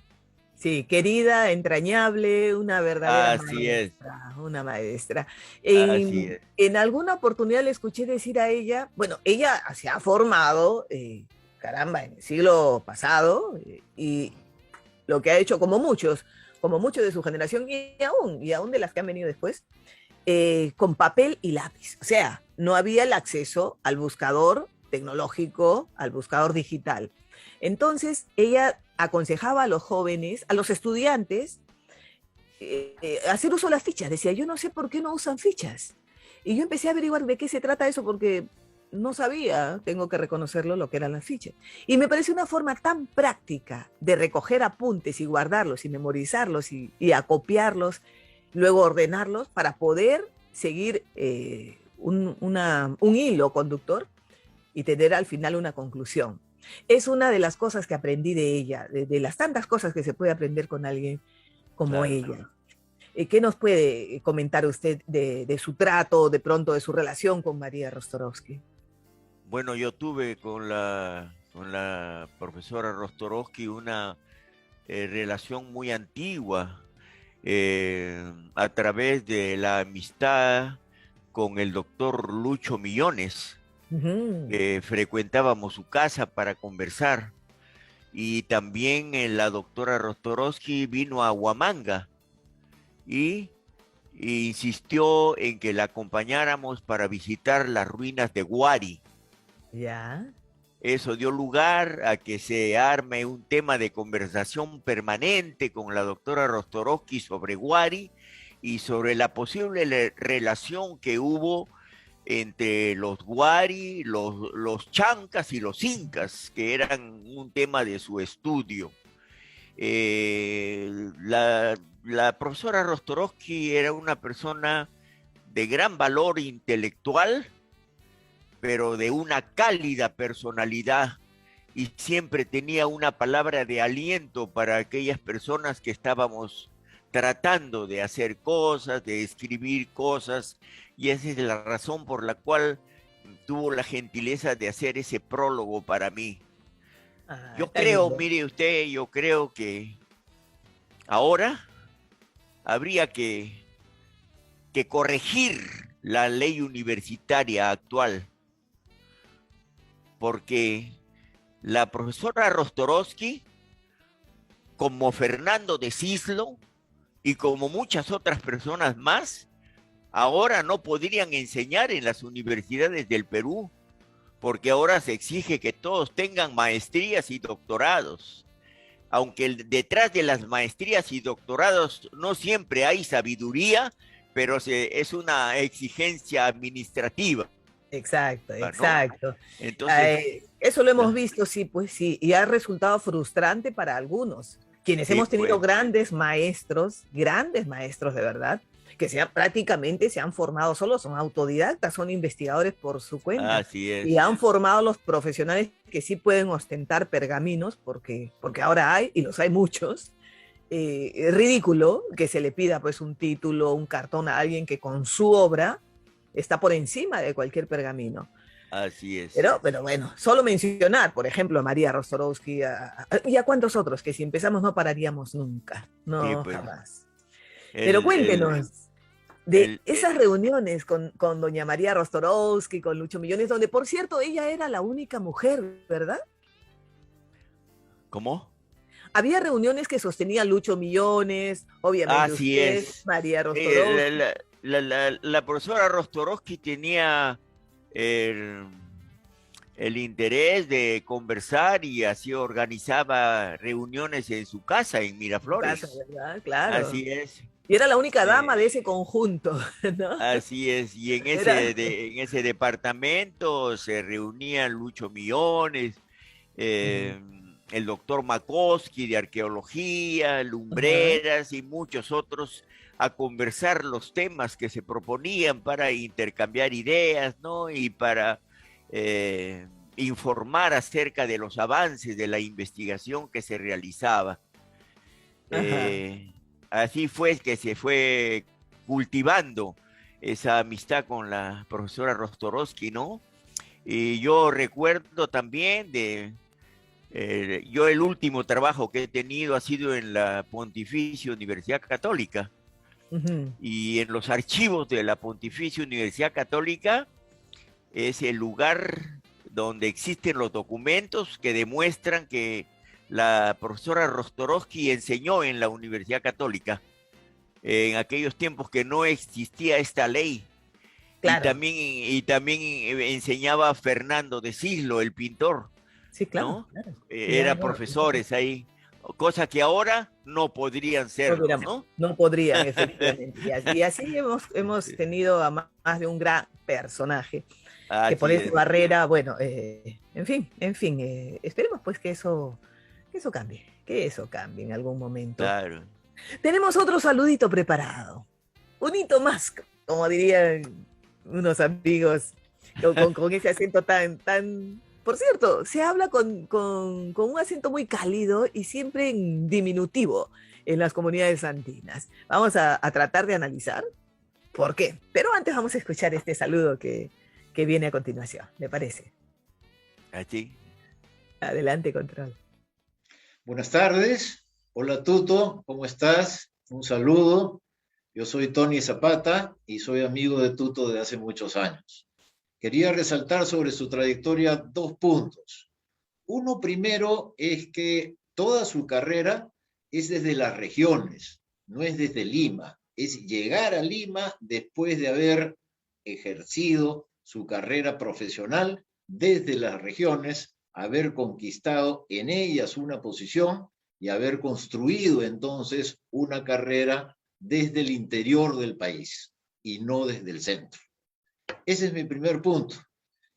Sí, querida, entrañable, una verdadera maestra, una maestra. En alguna oportunidad le escuché decir a ella, bueno, ella se ha formado, caramba, en el siglo pasado, y lo que ha hecho como muchos de su generación y aún de las que han venido después, con papel y lápiz. O sea, no había el acceso al buscador tecnológico, al buscador digital. Entonces, ella aconsejaba a los jóvenes, a los estudiantes, hacer uso de las fichas. Decía, yo no sé por qué no usan fichas. Y yo empecé a averiguar de qué se trata eso, porque no sabía, tengo que reconocerlo, lo que eran las fichas. Y me parece una forma tan práctica de recoger apuntes y guardarlos y memorizarlos y acopiarlos, luego ordenarlos para poder seguir un hilo conductor y tener al final una conclusión. Es una de las cosas que aprendí de ella, de las tantas cosas que se puede aprender con alguien como ella. ¿Qué nos puede comentar usted de su trato, de pronto de su relación con María Rostorovsky? Bueno, yo tuve con la profesora Rostorovsky una relación muy antigua a través de la amistad con el doctor Lucho Millones. Frecuentábamos su casa para conversar, y también la doctora Rostorovsky vino a Huamanga y insistió en que la acompañáramos para visitar las ruinas de Huari. Ya. Eso dio lugar a que se arme un tema de conversación permanente con la doctora Rostorovsky sobre Huari y sobre la posible relación que hubo entre los Huari, los Chancas y los Incas, que eran un tema de su estudio. La profesora Rostorovsky era una persona de gran valor intelectual, pero de una cálida personalidad, y siempre tenía una palabra de aliento para aquellas personas que estábamos tratando de hacer cosas, de escribir cosas, y esa es la razón por la cual tuvo la gentileza de hacer ese prólogo para mí. Yo creo, mire usted, yo creo que ahora habría que corregir la ley universitaria actual, porque la profesora Rostorovsky, como Fernando de Cislo y como muchas otras personas más, ahora no podrían enseñar en las universidades del Perú, porque ahora se exige que todos tengan maestrías y doctorados. Aunque detrás de las maestrías y doctorados no siempre hay sabiduría, pero es una exigencia administrativa. Exacto, ¿no? exacto. Entonces, eso lo hemos visto, sí, pues sí, y ha resultado frustrante para algunos. Quienes Sí, hemos tenido pues. grandes maestros de verdad, que prácticamente se han formado solos, son autodidactas, son investigadores por su cuenta Así y es. han formado los profesionales que sí pueden ostentar pergaminos, porque ahora hay, y los hay muchos. Es ridículo que se le pida pues un título, un cartón a alguien que con su obra está por encima de cualquier pergamino. Así es. Pero bueno, solo mencionar, por ejemplo, a María Rostorowski y a cuantos otros que si empezamos no pararíamos nunca, Sí, no pues. jamás. Pero El, el, cuéntenos de el, esas reuniones con doña María Rostorowski, con Lucho Millones, donde por cierto ella era la única mujer, ¿verdad? ¿Cómo? Había reuniones que sostenía Lucho Millones, obviamente Así usted, es. María Rostorowski. La profesora Rostorowski tenía el, el interés de conversar y así organizaba reuniones en su casa en En casa, Miraflores. ¿verdad? Claro. Así es. Y era la única dama Eh, de ese conjunto, ¿no? Así es. Y en Era... en ese departamento se reunían Lucho Millones, Ujú. eh, el doctor Makoski de arqueología, Ajá. Lumbreras y muchos otros a conversar los temas que se proponían para intercambiar ideas, ¿no? Y para eh, informar acerca de los avances de la investigación que se realizaba. Ajá. Eh, Así fue que se fue cultivando esa amistad con la profesora Rostorowski, ¿no? Y yo recuerdo también yo el último trabajo que he tenido ha sido en la Pontificia Universidad Católica. Ujú. Y en los archivos de la Pontificia Universidad Católica es el lugar donde existen los documentos que demuestran que la profesora Rostorowski enseñó en la Universidad Católica en aquellos tiempos que no existía esta ley. Claro, Y también enseñaba a Fernando de Cislo, el pintor, sí, claro, ¿no? claro. Sí, ya, Era no, profesores ahí, cosa que ahora no podrían no, serlo, ¿no? no podrían, efectivamente. Y así hemos tenido a más de un gran personaje que por Así esa es, barrera, bueno, en fin, esperemos pues que eso cambie en algún momento. claro. Tenemos otro saludito preparado, un hito más, como dirían unos amigos, con ese acento tan... Por cierto, se habla con un acento muy cálido y siempre en diminutivo en las comunidades andinas. Vamos a tratar de analizar por qué. Pero antes vamos a escuchar este saludo que viene a continuación. ¿Le parece? Así. Adelante, control. Buenas tardes. Hola Tuto, ¿cómo estás? Un saludo. Yo soy Tony Zapata y soy amigo de Tuto de hace muchos años. Quería resaltar sobre su trayectoria 2 puntos. Uno primero es que toda su carrera es desde las regiones, no es desde Lima. Es llegar a Lima después de haber ejercido su carrera profesional desde las regiones, haber conquistado en ellas una posición y haber construido entonces una carrera desde el interior del país y no desde el centro. Ese es mi primer punto.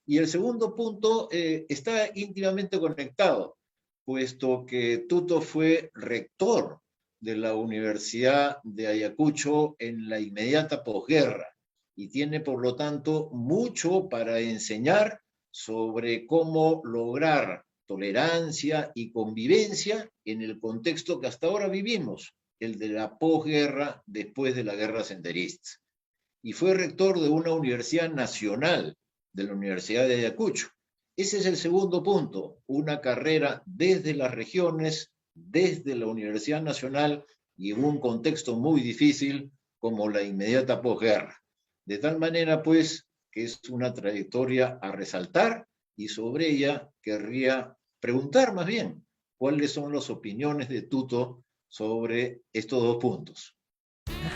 Y el segundo punto está íntimamente conectado, puesto que Tuto fue rector de la Universidad de Ayacucho en la inmediata posguerra y tiene, por lo tanto, mucho para enseñar sobre cómo lograr tolerancia y convivencia en el contexto que hasta ahora vivimos, el de la posguerra después de la guerra senderista. Y fue rector de una universidad nacional, de la Universidad de Ayacucho. Ese es el segundo punto, una carrera desde las regiones, desde la Universidad Nacional y en un contexto muy difícil como la inmediata posguerra. De tal manera, pues, que es una trayectoria a resaltar y sobre ella querría preguntar más bien cuáles son las opiniones de Tuto sobre estos 2 puntos.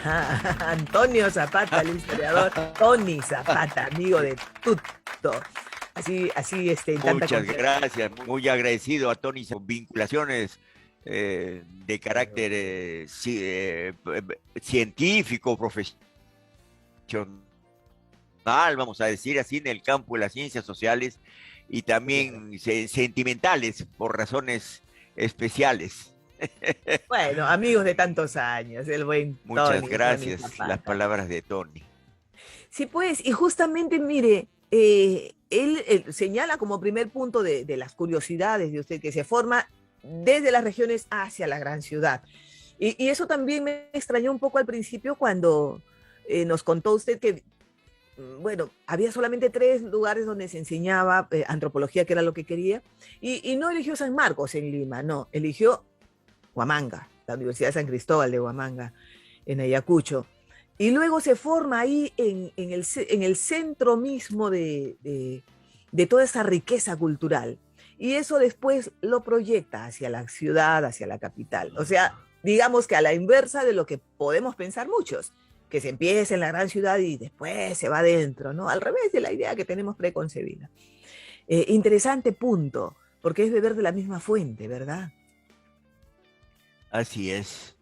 Antonio Zapata, el historiador Tony Zapata, amigo de Tuto. En tanta Muchas confianza. gracias, muy agradecido a Tony por vinculaciones de carácter científico, profesional, vamos a decir así, en el campo de las ciencias sociales y también sentimentales por razones especiales. Bueno, amigos de tantos años, el buen Muchas Tony gracias, Zapata. las palabras de Tony. Sí, pues, y justamente, mire, él señala como primer punto de las curiosidades de usted que se forma desde las regiones hacia la gran ciudad. Y eso también me extrañó un poco al principio cuando nos contó usted que, bueno, había solamente 3 lugares donde se enseñaba antropología, que era lo que quería, y no eligió San Marcos en Lima, no, eligió Huamanga, la Universidad de San Cristóbal de Huamanga, en Ayacucho. Y luego se forma ahí en el centro mismo de toda esa riqueza cultural. Y eso después lo proyecta hacia la ciudad, hacia la capital. O sea, digamos que a la inversa de lo que podemos pensar muchos, que se empieza en la gran ciudad y después se va adentro, ¿no? Al revés de la idea que tenemos preconcebida. Interesante punto, porque es beber de la misma fuente, ¿verdad? Así es.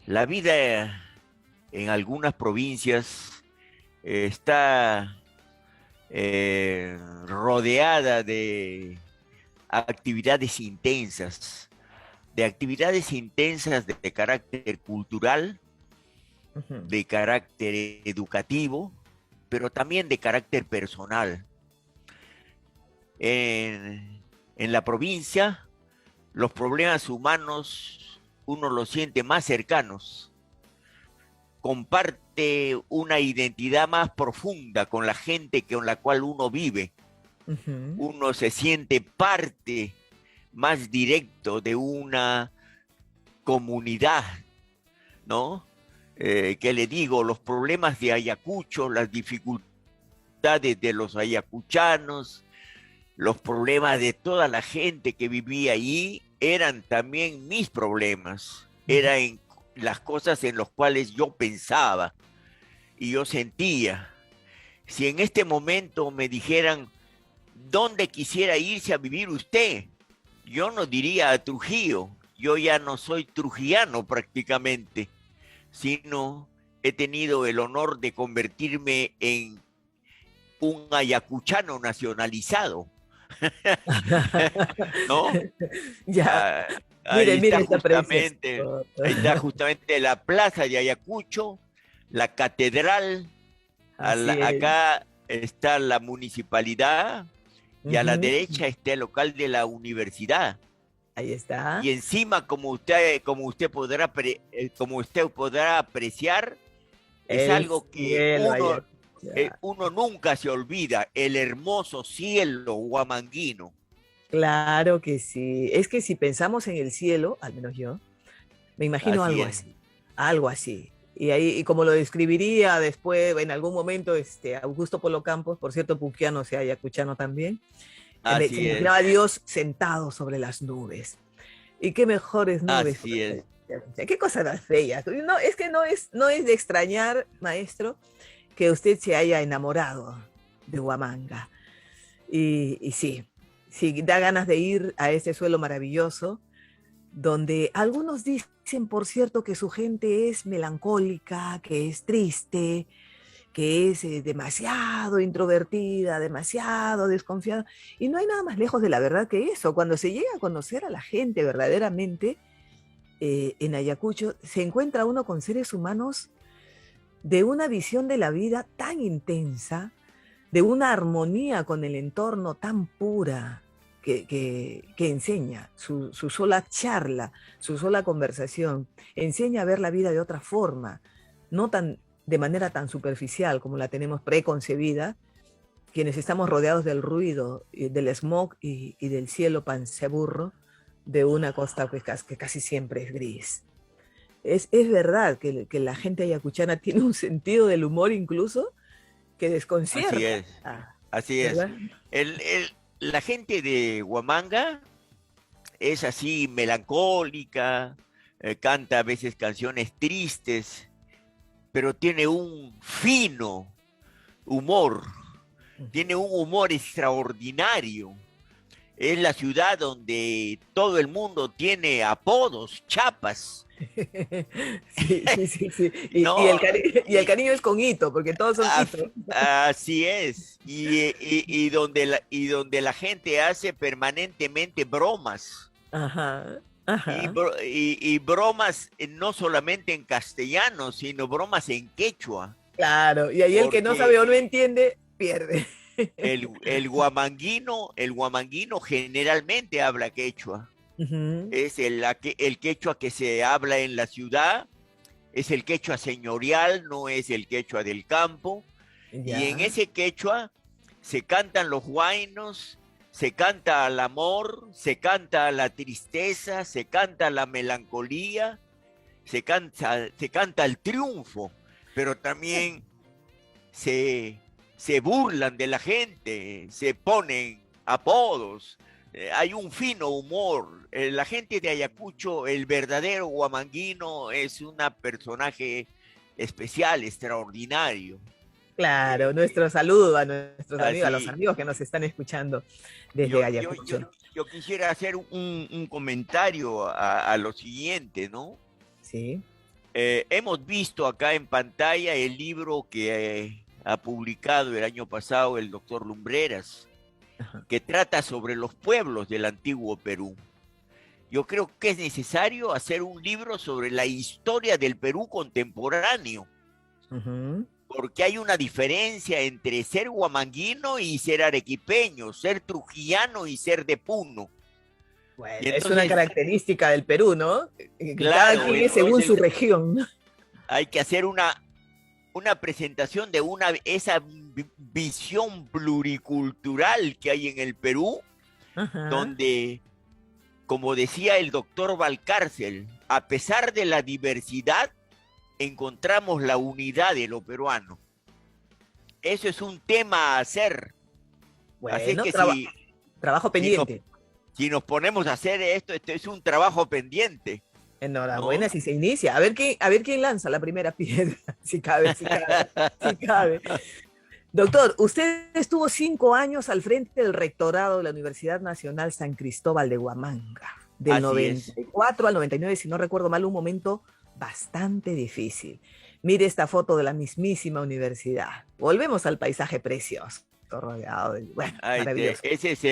La vida en algunas provincias está rodeada de actividades intensas, de carácter cultural, de carácter educativo, pero también de carácter personal. En la provincia, los problemas humanos uno los siente más cercanos, comparte una identidad más profunda con la gente con la cual uno vive. Uno se siente parte más directo de una comunidad, ¿no? Que le digo, los problemas de Ayacucho, las dificultades de los ayacuchanos, los problemas de toda la gente que vivía allí, eran también mis problemas, eran las cosas en las cuales yo pensaba y yo sentía. Si en este momento me dijeran, ¿dónde quisiera irse a vivir usted? Yo no diría a Trujillo, yo ya no soy trujillano prácticamente, sino he tenido el honor de convertirme en un ayacuchano nacionalizado. ¿No? Ya. Ahí Mire está justamente la plaza de Ayacucho, la catedral, acá está la municipalidad y a la derecha está el local de la universidad. Ahí está. Y encima, como usted podrá apreciar, es algo que uno nunca se olvida, el hermoso cielo huamanguino. Claro que sí. Es que si pensamos en el cielo, al menos yo, me imagino algo así. Y ahí, y como lo describiría después, en algún momento, Augusto Polo Campos, por cierto, puquiano, o sea, ayacuchano también, se imaginaba a Dios sentado sobre las nubes. Y qué mejores nubes. Así es. Qué cosa más bella. No, es que no es de extrañar, maestro, que usted se haya enamorado de Huamanga. Y sí, da ganas de ir a ese suelo maravilloso, donde algunos dicen, por cierto, que su gente es melancólica, que es triste, que es demasiado introvertida, demasiado desconfiada. Y no hay nada más lejos de la verdad que eso. Cuando se llega a conocer a la gente verdaderamente, en Ayacucho, se encuentra uno con seres humanos de una visión de la vida tan intensa, de una armonía con el entorno tan pura, que enseña su sola charla, su sola conversación, enseña a ver la vida de otra forma, no de manera tan superficial como la tenemos preconcebida, quienes estamos rodeados del ruido, del smog y del cielo panceburro de una costa que casi siempre es gris. Es verdad que la gente ayacuchana tiene un sentido del humor incluso que desconcierta. Así es. La gente de Huamanga es así melancólica, canta a veces canciones tristes, pero tiene un fino humor, tiene un humor extraordinario. Es la ciudad donde todo el mundo tiene apodos, chapas. Sí. No. Y el cariño es con hito, porque todos son hitos. Así es. Y donde la gente hace permanentemente bromas. Ajá, Y, ajá. y bromas no solamente en castellano, sino bromas en quechua, Claro, y ahí el que no sabe porque o no entiende, pierde. el guamanguino generalmente habla quechua. Ujú. Es el quechua que se habla en la ciudad, es el quechua señorial, no es el quechua del campo. Y en Ya. ese quechua se cantan los huaynos, se canta al amor, se canta a la tristeza, se canta la melancolía, se canta el triunfo, pero también se, se burlan de la gente, se ponen apodos, hay un fino humor. La gente de Ayacucho, el verdadero huamanguino, es un personaje especial, extraordinario. Claro, Eh, nuestro saludo a nuestros amigos, a los Así, amigos que nos están escuchando desde yo, yo, yo, Ayacucho. yo quisiera hacer un comentario a lo siguiente, ¿no? Sí. Hemos visto acá en pantalla el libro que ha publicado el año pasado el doctor Lumbreras, Ajá. que trata sobre los pueblos del antiguo Perú. Yo creo que es necesario hacer un libro sobre la historia del Perú contemporáneo, Ujú. porque hay una diferencia entre ser huamanguino y ser arequipeño, ser trujillano y ser de Puno. Y Bueno, es una entonces, característica del Perú, ¿no? Que cada claro, quien es según su entonces región. hay que hacer una presentación de esa visión pluricultural que hay en el Perú, Ajá. donde, como decía el doctor Valcárcel, a pesar de la diversidad, encontramos la unidad de lo peruano. Eso es un tema a hacer. Así es Bueno, que trabajo si, nos, pendiente. si nos ponemos a hacer esto es un trabajo pendiente, Enhorabuena ¿no? si se inicia. A ver quién lanza la primera piedra, si cabe, si cabe, si cabe. Doctor, usted estuvo 5 años al frente del rectorado de la Universidad Nacional San Cristóbal de Huamanga, del Así es. 94 al 99, si no recuerdo mal, un momento bastante difícil. Mire esta foto de la mismísima universidad. Volvemos al paisaje precioso, rodeado de, bueno, maravilloso. Ese es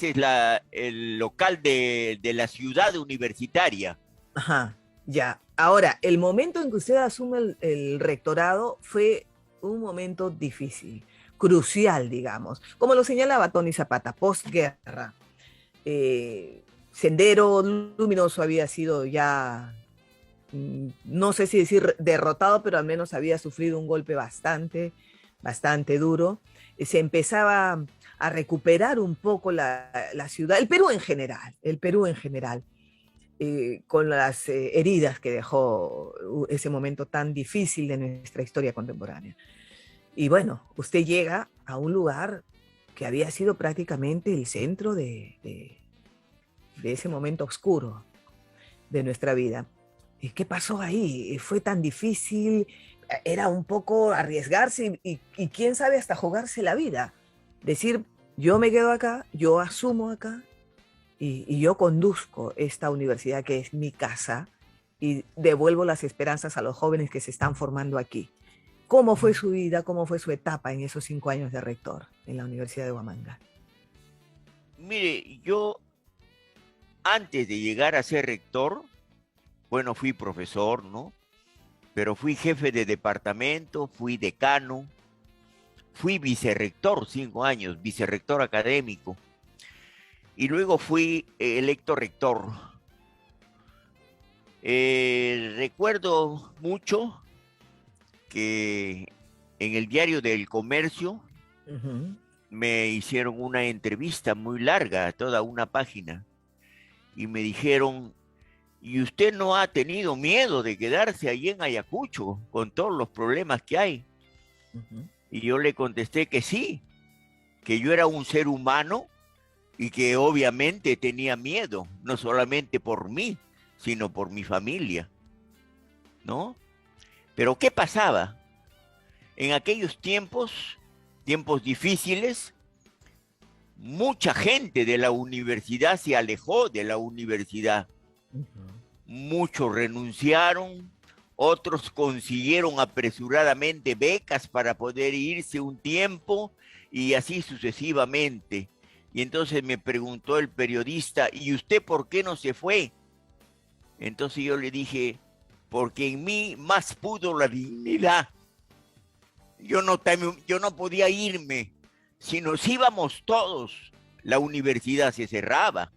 el local de la ciudad universitaria. Ajá, ya. Ahora, el momento en que usted asume el rectorado fue un momento difícil, crucial, digamos. Como lo señalaba Tony Zapata, postguerra. Sendero Luminoso había sido ya, no sé si decir derrotado, pero al menos había sufrido un golpe bastante, bastante duro. Se empezaba a recuperar un poco la ciudad, el Perú en general. Con las heridas que dejó ese momento tan difícil de nuestra historia contemporánea. Y bueno, usted llega a un lugar que había sido prácticamente el centro de ese momento oscuro de nuestra vida. ¿Y qué pasó ahí? ¿Fue tan difícil? Era un poco arriesgarse y quién sabe hasta jugarse la vida. Decir, yo me quedo acá, yo asumo acá, y yo conduzco esta universidad que es mi casa y devuelvo las esperanzas a los jóvenes que se están formando aquí. ¿Cómo fue su vida, cómo fue su etapa en esos 5 años de rector en la Universidad de Huamanga? Mire, yo antes de llegar a ser rector, bueno, fui profesor, ¿no? Pero fui jefe de departamento, fui decano, fui vicerrector 5 años, vicerrector académico, y luego fui electo rector. Recuerdo mucho que en el diario del Comercio Uh-huh. me hicieron una entrevista muy larga, toda una página, y me dijeron, ¿y usted no ha tenido miedo de quedarse allí en Ayacucho con todos los problemas que hay? Uh-huh. Y yo le contesté que sí, que yo era un ser humano y que obviamente tenía miedo, no solamente por mí, sino por mi familia, ¿no? Pero ¿qué pasaba? En aquellos tiempos difíciles, mucha gente de la universidad se alejó de la universidad. Uh-huh. Muchos renunciaron, otros consiguieron apresuradamente becas para poder irse un tiempo y así sucesivamente. Y entonces me preguntó el periodista, ¿y usted por qué no se fue? Entonces yo le dije, porque en mí más pudo la dignidad. Yo no podía irme. Si nos íbamos todos, la universidad se cerraba.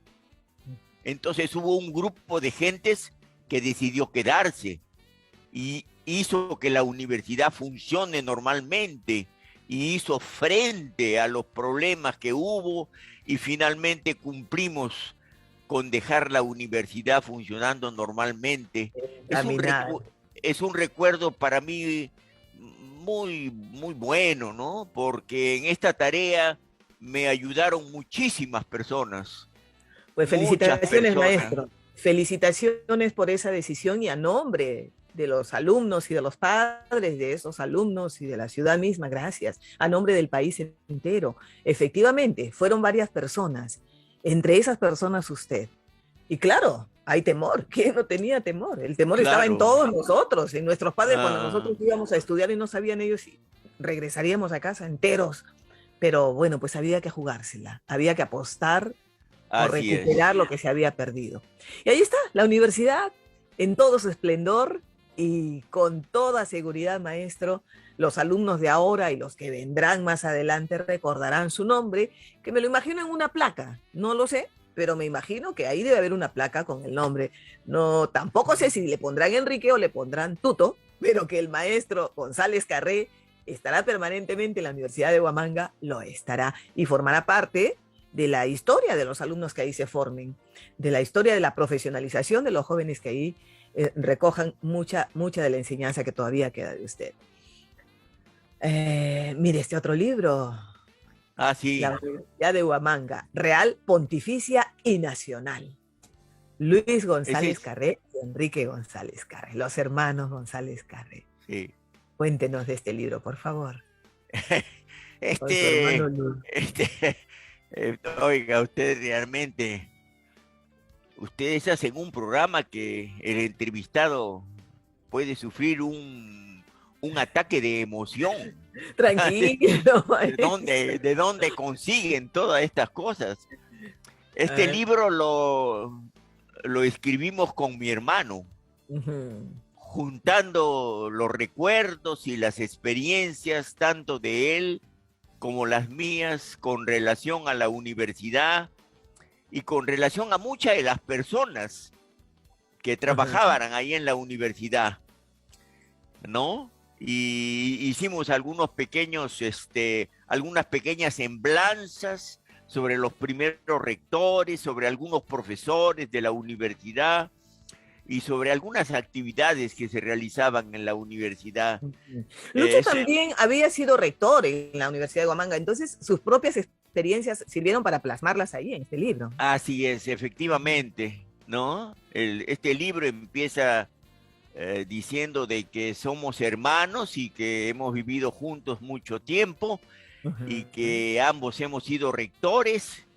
Entonces hubo un grupo de gentes que decidió quedarse y hizo que la universidad funcione normalmente y hizo frente a los problemas que hubo y finalmente cumplimos con dejar la universidad funcionando normalmente. Es un recuerdo para mí muy, muy bueno, ¿no? Porque en esta tarea me ayudaron muchísimas personas. Pues felicitaciones, maestro. Felicitaciones por esa decisión y a nombre de los alumnos y de los padres de esos alumnos y de la ciudad misma, gracias. A nombre del país entero. Efectivamente, fueron varias personas. Entre esas personas usted. Y claro, hay temor. ¿Quién no tenía temor? El temor estaba en todos nosotros, en nuestros padres, cuando nosotros íbamos a estudiar y no sabían ellos si regresaríamos a casa enteros. Pero bueno, pues había que jugársela, había que apostar por recuperar lo que se había perdido. Y ahí está, la universidad en todo su esplendor y con toda seguridad, maestro, los alumnos de ahora y los que vendrán más adelante recordarán su nombre, que me lo imagino en una placa, no lo sé, pero me imagino que ahí debe haber una placa con el nombre. No, tampoco sé si le pondrán Enrique o le pondrán Tuto, pero que el maestro González Carré estará permanentemente en la Universidad de Huamanga, lo estará y formará parte de la historia de los alumnos que ahí se formen, de la historia de la profesionalización de los jóvenes que ahí recojan mucha de la enseñanza que todavía queda de usted. Mire este otro libro. Sí. La Universidad de Huamanga, Real, Pontificia y Nacional. Luis González Carré y Enrique González Carré, los hermanos González Carré. Sí. Cuéntenos de este libro, por favor. Oiga, ustedes hacen un programa que el entrevistado puede sufrir un ataque de emoción. Tranquilo. ¿De dónde consiguen todas estas cosas? Este libro lo escribimos con mi hermano, juntando los recuerdos y las experiencias tanto de él como las mías con relación a la universidad y con relación a muchas de las personas que trabajaban ahí en la universidad, ¿no? Y hicimos algunas pequeñas semblanzas sobre los primeros rectores, sobre algunos profesores de la universidad y sobre algunas actividades que se realizaban en la universidad. Lucho también había sido rector en la Universidad de Huamanga, entonces sus propias experiencias sirvieron para plasmarlas ahí en este libro. Así es, efectivamente, ¿no? Este libro empieza diciendo de que somos hermanos y que hemos vivido juntos mucho tiempo y que ambos hemos sido rectores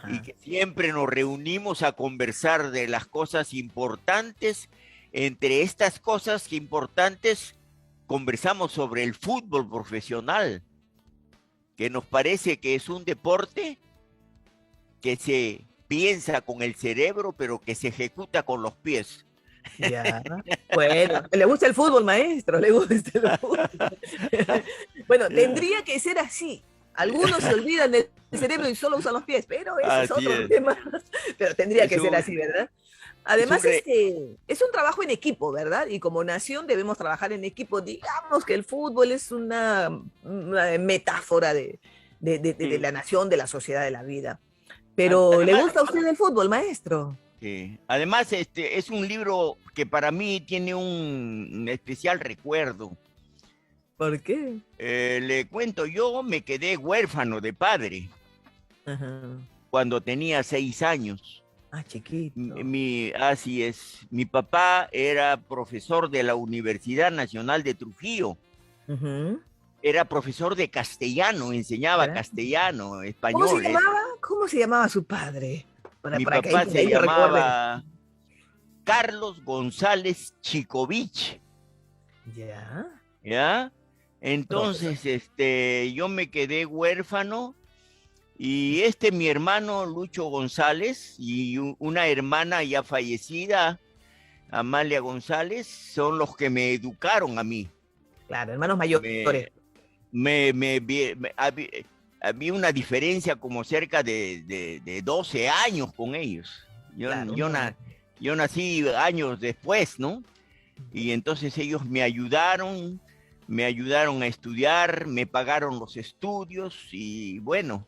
y que siempre nos reunimos a conversar de las cosas importantes. Entre estas cosas importantes conversamos sobre el fútbol profesional, que nos parece que es un deporte que se piensa con el cerebro, pero que se ejecuta con los pies. Ya, bueno, le gusta el fútbol, maestro, le gusta el fútbol. Bueno, tendría que ser así. Algunos se olvidan del cerebro y solo usan los pies, pero ese es otro tema. Pero tendría que ser así, ¿verdad? Además, es un trabajo en equipo, ¿verdad? Y como nación debemos trabajar en equipo. Digamos que el fútbol es una metáfora de la nación, de la sociedad, de la vida. Pero, además, ¿le gusta a usted el fútbol, maestro? Sí. Además, es un libro que para mí tiene un especial recuerdo. ¿Por qué? Le cuento, yo me quedé huérfano de padre cuando tenía 6 años. Ah, chiquito. Así es. Mi papá era profesor de la Universidad Nacional de Trujillo. Era profesor de castellano, enseñaba castellano, español. ¿Cómo se llamaba su padre? Mi papá se llamaba Carlos González Chicovich. ¿Ya? Entonces, yo me quedé huérfano Y mi hermano Lucho González y una hermana ya fallecida, Amalia González, son los que me educaron a mí. Claro, hermanos mayores. Había una diferencia como cerca de 12 años con ellos. Claro, Yo nací años después, ¿no? Y entonces ellos me ayudaron a estudiar, me pagaron los estudios y bueno,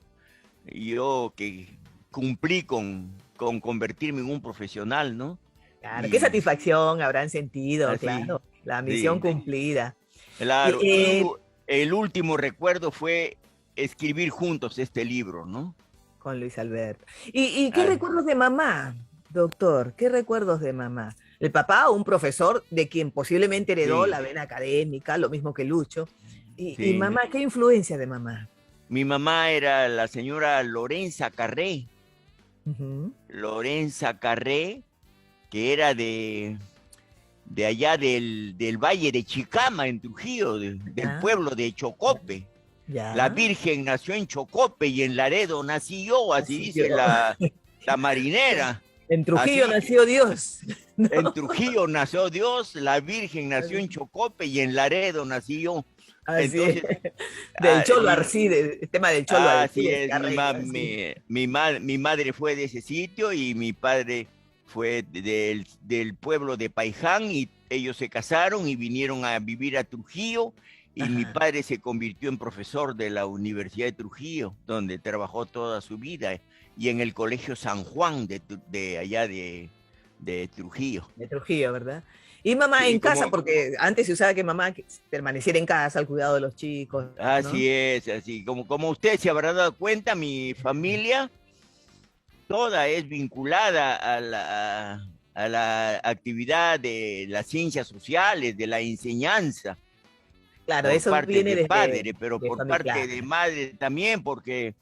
yo que cumplí con convertirme en un profesional, ¿no? Claro, qué satisfacción habrán sentido, así, claro, la misión sí. cumplida. Claro, y el último recuerdo fue escribir juntos este libro, ¿no? Con Luis Alberto. ¿Y qué recuerdos de mamá, doctor? ¿Qué recuerdos de mamá? El papá, un profesor de quien posiblemente heredó la vena académica, lo mismo que Lucho. Y mamá, ¿qué influencia de mamá? Mi mamá era la señora Lorenza Carré. Lorenza Carré, que era de allá del Valle de Chicama, en Trujillo, del pueblo de Chocope. Ya. La Virgen nació en Chocope y en Laredo nací yo, así dice la marinera. En Trujillo nació Dios. ¿No? En Trujillo nació Dios, la Virgen nació en Chocope y en Laredo nací yo. Entonces, del Cholo Arcide, el tema del Cholo Arcide. Así es, mi madre fue de ese sitio y mi padre fue del pueblo de Paiján y ellos se casaron y vinieron a vivir a Trujillo y mi padre se convirtió en profesor de la Universidad de Trujillo, donde trabajó toda su vida, y en el Colegio San Juan de allá de Trujillo. De Trujillo, ¿verdad? Y mamá en casa, porque antes se usaba que mamá permaneciera en casa al cuidado de los chicos, ¿no? Así es, así. Como usted se habrá dado cuenta, mi familia toda es vinculada a la actividad de las ciencias sociales, de la enseñanza. Claro, por eso parte viene de de padre, pero por familia, parte claro. de madre también, porque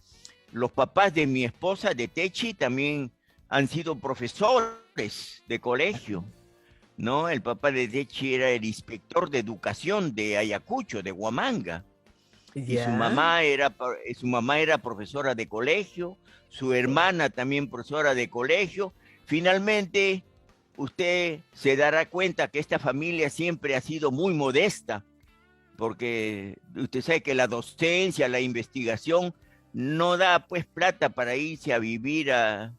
los papás de mi esposa, de Techi, también han sido profesores de colegio, ¿no? El papá de Techi era el inspector de educación de Ayacucho, de Huamanga. Y su mamá era profesora de colegio, su hermana también profesora de colegio. Finalmente, usted se dará cuenta que esta familia siempre ha sido muy modesta, porque usted sabe que la docencia, la investigación, no da pues plata para irse a vivir a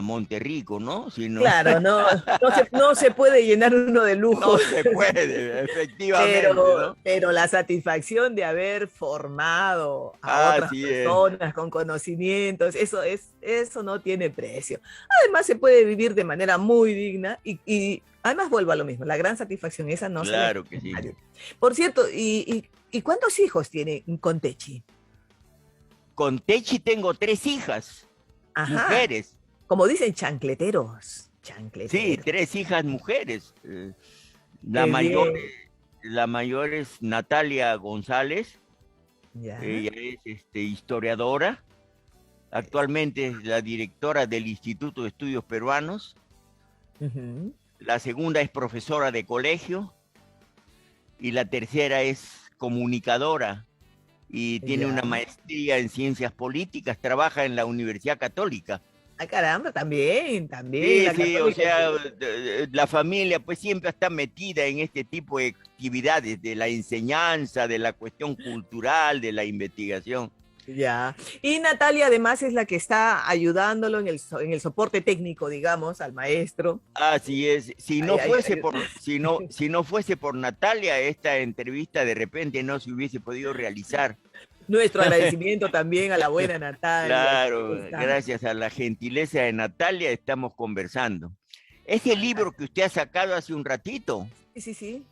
Monterrico, ¿no? Claro, no se puede llenar uno de lujo. No se puede, efectivamente. Pero la satisfacción de haber formado a otras personas con conocimientos, eso no tiene precio. Además se puede vivir de manera muy digna y además vuelvo a lo mismo, la gran satisfacción esa no se ve. Claro que sí. Por cierto, ¿y cuántos hijos tiene con Techi? Con Techi tengo 3 hijas, mujeres. Como dicen, chancleteros. Sí, 3 hijas mujeres. La mayor es Natalia González. Ya. Ella es historiadora. Actualmente es la directora del Instituto de Estudios Peruanos. La segunda es profesora de colegio. Y la tercera es comunicadora. Y tiene una maestría en ciencias políticas. Trabaja en la Universidad Católica. Ah, caramba, también. Sí, o sea, la familia pues siempre está metida en este tipo de actividades, de la enseñanza, de la cuestión cultural, de la investigación. Ya. Y Natalia además es la que está ayudándolo en el soporte técnico, digamos, al maestro. Así es. Si no fuese por Natalia, esta entrevista de repente no se hubiese podido realizar. Nuestro agradecimiento también a la buena Natalia. Claro, gracias a la gentileza de Natalia estamos conversando. Ese libro que usted ha sacado hace un ratito. Sí.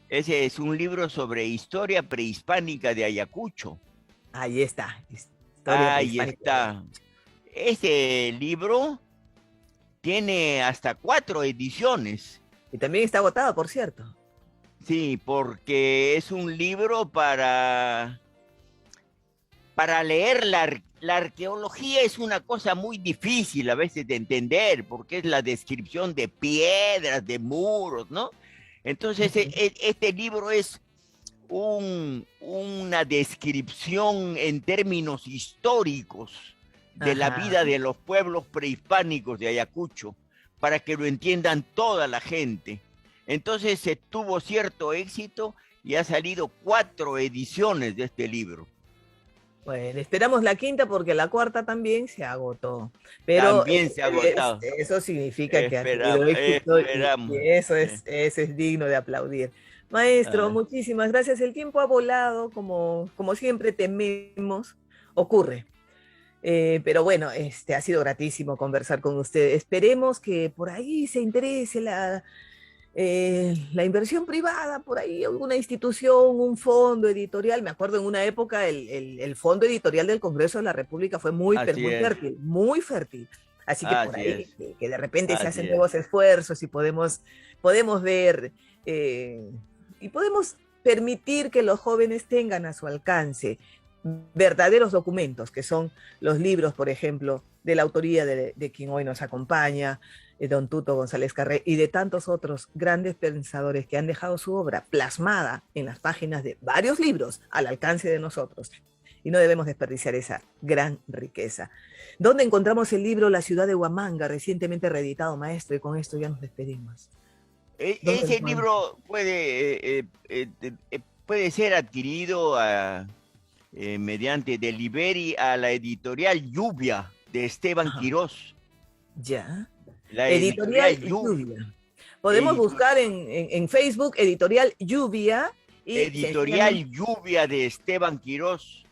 Ese es un libro sobre historia prehispánica de Ayacucho. Ahí está. Ahí está. Ese libro tiene hasta 4 ediciones. Y también está agotado, por cierto. Sí, porque es un libro para leer. La arqueología es una cosa muy difícil a veces de entender, porque es la descripción de piedras, de muros, ¿no? Entonces, este libro es una descripción en términos históricos de la Ajá. vida de los pueblos prehispánicos de Ayacucho, para que lo entiendan toda la gente. Entonces se tuvo cierto éxito y ha salido 4 ediciones de este libro. Bueno, esperamos la quinta porque la cuarta también se agotó. Pero También se ha agotado. eso significa que ha tenido éxito Esperamos. y eso es digno de aplaudir. Maestro, Ah. muchísimas gracias. El tiempo ha volado, como siempre tememos, ocurre. Pero bueno, ha sido gratísimo conversar con usted. Esperemos que por ahí se interese la inversión privada, por ahí alguna institución, un fondo editorial. Me acuerdo en una época el fondo editorial del Congreso de la República fue muy, pero Así muy es. fértil, muy fértil. Así que por Así ahí, es. que de repente se Así hacen es. nuevos esfuerzos y podemos ver y podemos permitir que los jóvenes tengan a su alcance verdaderos documentos, que son los libros, por ejemplo, de la autoría de quien hoy nos acompaña, don Tuto González Carré, y de tantos otros grandes pensadores que han dejado su obra plasmada en las páginas de varios libros al alcance de nosotros. Y no debemos desperdiciar esa gran riqueza. ¿Dónde encontramos el libro La ciudad de Huamanga, recientemente reeditado, maestro? Y con esto ya nos despedimos. Ese libro puede ser adquirido mediante Deliberi a la editorial Lluvia de Esteban Quirós. Ya. La Editorial Lluvia. Lluvia. Podemos buscar en Facebook Editorial Lluvia. Y Editorial Lluvia de Esteban Quirós.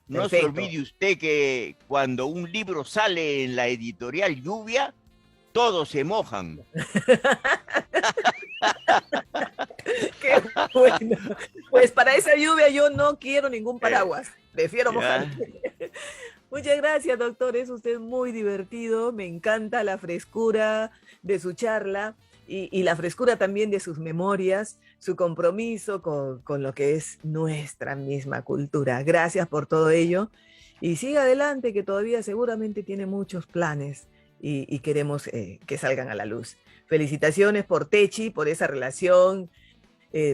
No Perfecto. se olvide usted que cuando un libro sale en la editorial Lluvia, todos se mojan. Qué bueno. Pues para esa lluvia yo no quiero ningún paraguas. Prefiero mojar. Muchas gracias, doctor. Es usted muy divertido. Me encanta la frescura de su charla y la frescura también de sus memorias, su compromiso con lo que es nuestra misma cultura. Gracias por todo ello. Y siga adelante, que todavía seguramente tiene muchos planes y queremos que salgan a la luz. Felicitaciones por Techi, por esa relación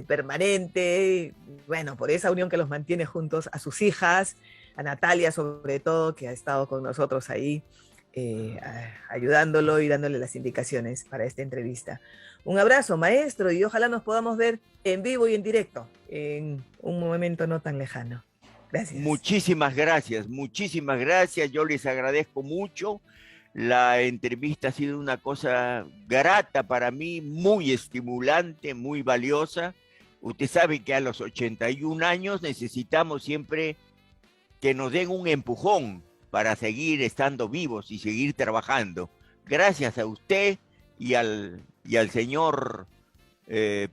permanente, bueno, por esa unión que los mantiene juntos, a sus hijas, a Natalia sobre todo, que ha estado con nosotros ahí, ayudándolo y dándole las indicaciones para esta entrevista. Un abrazo, maestro, y ojalá nos podamos ver en vivo y en directo en un momento no tan lejano. Gracias. Muchísimas gracias, muchísimas gracias. Yo les agradezco mucho. La entrevista ha sido una cosa grata para mí, muy estimulante, muy valiosa. Usted sabe que a los 81 años necesitamos siempre que nos den un empujón para seguir estando vivos y seguir trabajando. Gracias a usted y al señor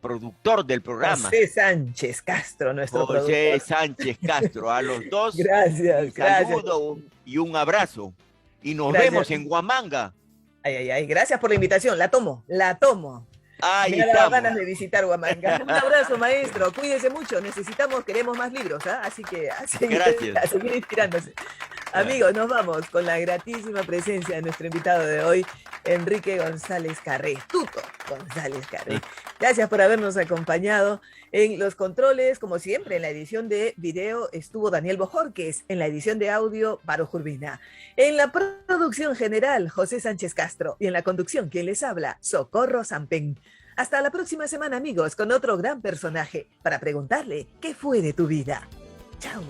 productor del programa. José Sánchez Castro, nuestro José productor. Sánchez Castro, a los dos. Gracias, Un saludo y un abrazo. Y nos Gracias. vemos en Huamanga. Ay, gracias por la invitación, la tomo. Ahí Me ha dado estamos. ganas de visitar Huamanga. Un abrazo, maestro, cuídese mucho, queremos más libros, ¿ah? Así que a seguir inspirándose. Amigos, nos vamos con la gratísima presencia de nuestro invitado de hoy, Enrique González Carré, Tuto González Carré. Gracias por habernos acompañado en los controles, como siempre, en la edición de video estuvo Daniel Bojorquez, en la edición de audio, Baruch Urbina, en la producción general, José Sánchez Castro, y en la conducción, quien les habla, Socorro Sampen. Hasta la próxima semana, amigos, con otro gran personaje, para preguntarle qué fue de tu vida. Chao.